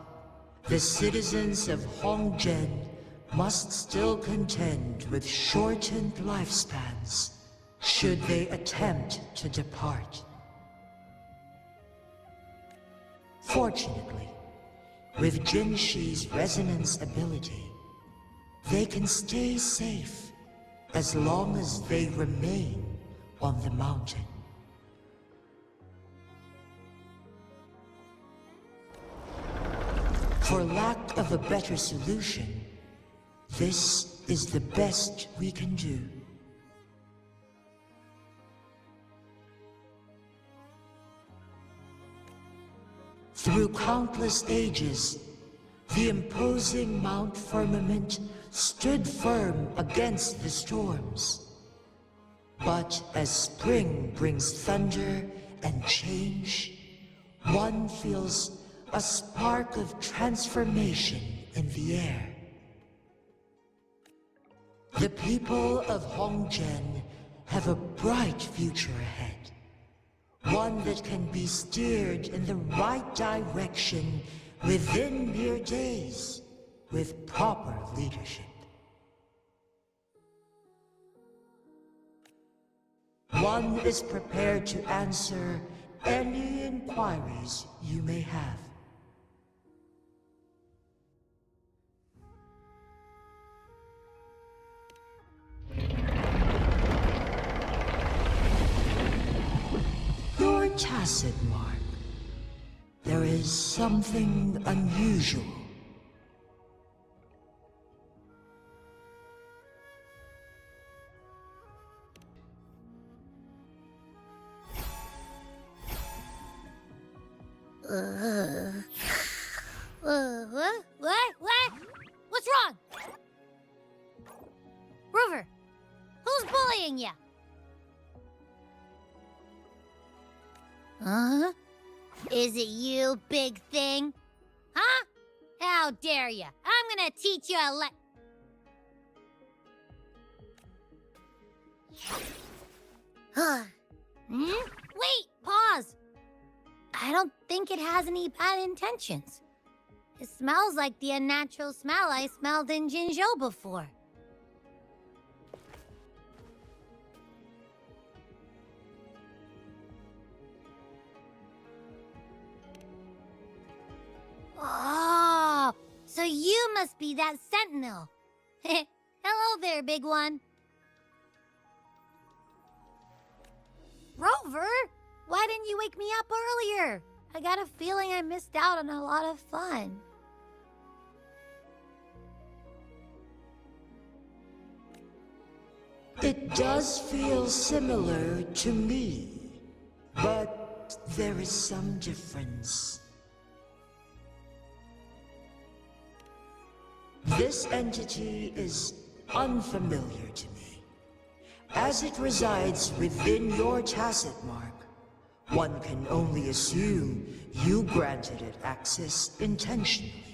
the citizens of Hongzhen must still contend with shortened lifespans should they attempt to depart. Fortunately, with Jinshi's resonance ability, they can stay safe as long as they remain on the mountain. For lack of a better solution, this is the best we can do. Through countless ages, the imposing Mount Firmament stood firm against the storms. But as spring brings thunder and change, one feels a spark of transformation in the air. The people of Hongzhen have a bright future ahead. One that can be steered in the right direction within mere days with proper leadership. One is prepared to answer any inquiries you may have. Your tacit mark. There is something unusual. What? What's wrong? Rover, who's bullying you? Huh? Is it you, big thing? Huh? How dare you? I'm gonna teach you a Wait, pause. I don't think it has any bad intentions. It smells like the unnatural smell I smelled in Jinzhou before. Oh, so you must be that sentinel. Hello there, big one. Rover, why didn't you wake me up earlier? I got a feeling I missed out on a lot of fun. It does feel similar to me, but there is some difference. This entity is unfamiliar to me. As it resides within your tacit mark, one can only assume you granted it access intentionally.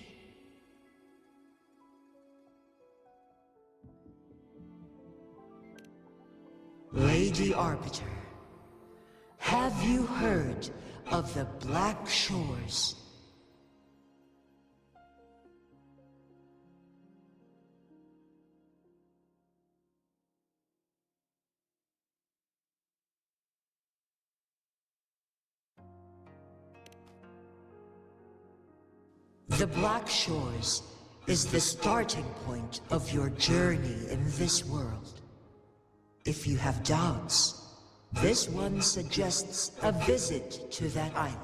Lady Arbiter, have you heard of the Black Shores? The Black Shores is the starting point of your journey in this world. If you have doubts, this one suggests a visit to that island.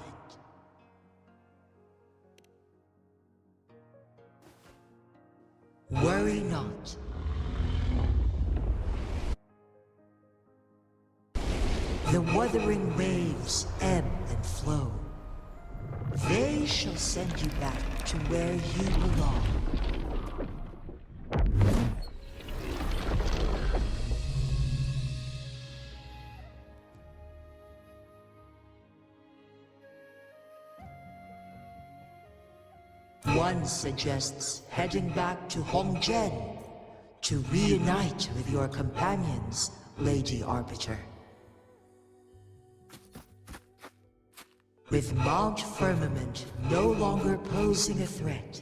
Worry not. The wuthering waves ebb and flow. They shall send you back to where you belong. One suggests heading back to Hongzhen to reunite with your companions, Lady Arbiter. With Mount Firmament no longer posing a threat,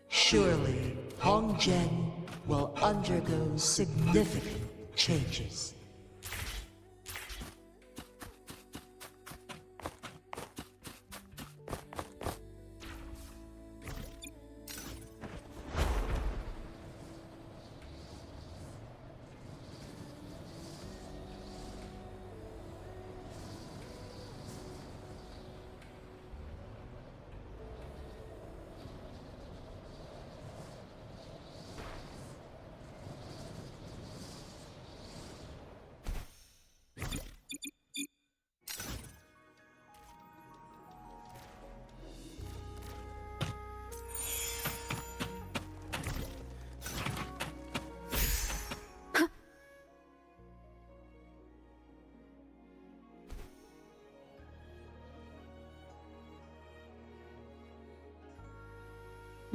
surely Hongzhen will undergo significant changes.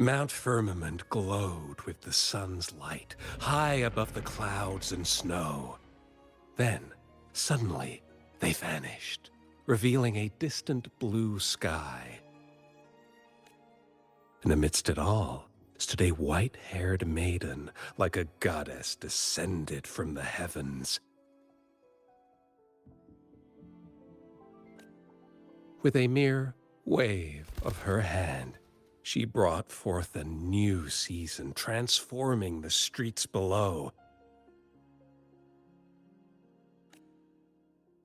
Mount Firmament glowed with the sun's light, high above the clouds and snow. Then, suddenly, they vanished, revealing a distant blue sky. And amidst it all stood a white-haired maiden, like a goddess descended from the heavens. With a mere wave of her hand, she brought forth a new season, transforming the streets below.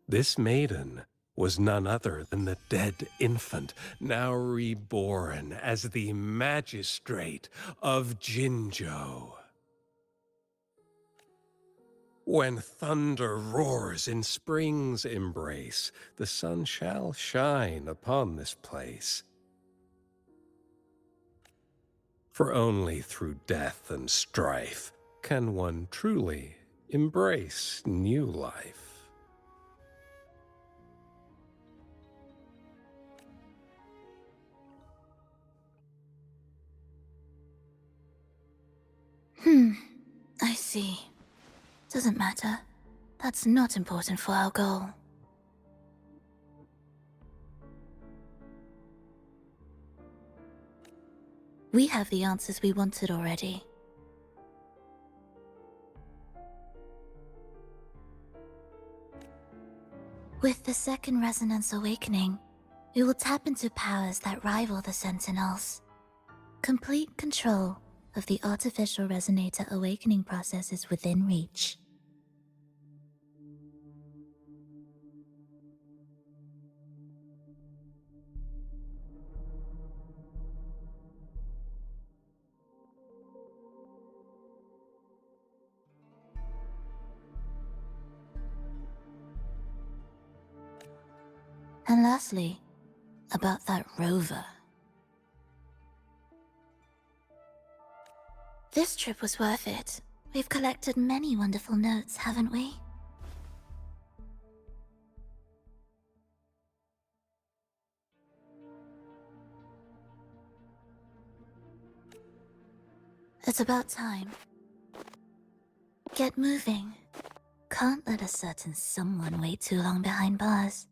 This maiden was none other than the dead infant, now reborn as the magistrate of Jinzhou. When thunder roars in spring's embrace, the sun shall shine upon this place. For only through death and strife can one truly embrace new life. I see. Doesn't matter. That's not important for our goal. We have the answers we wanted already. With the second resonance awakening, we will tap into powers that rival the Sentinels. Complete control of the artificial resonator awakening process is within reach. And lastly, about that rover. This trip was worth it. We've collected many wonderful notes, haven't we? It's about time. Get moving. Can't let a certain someone wait too long behind bars.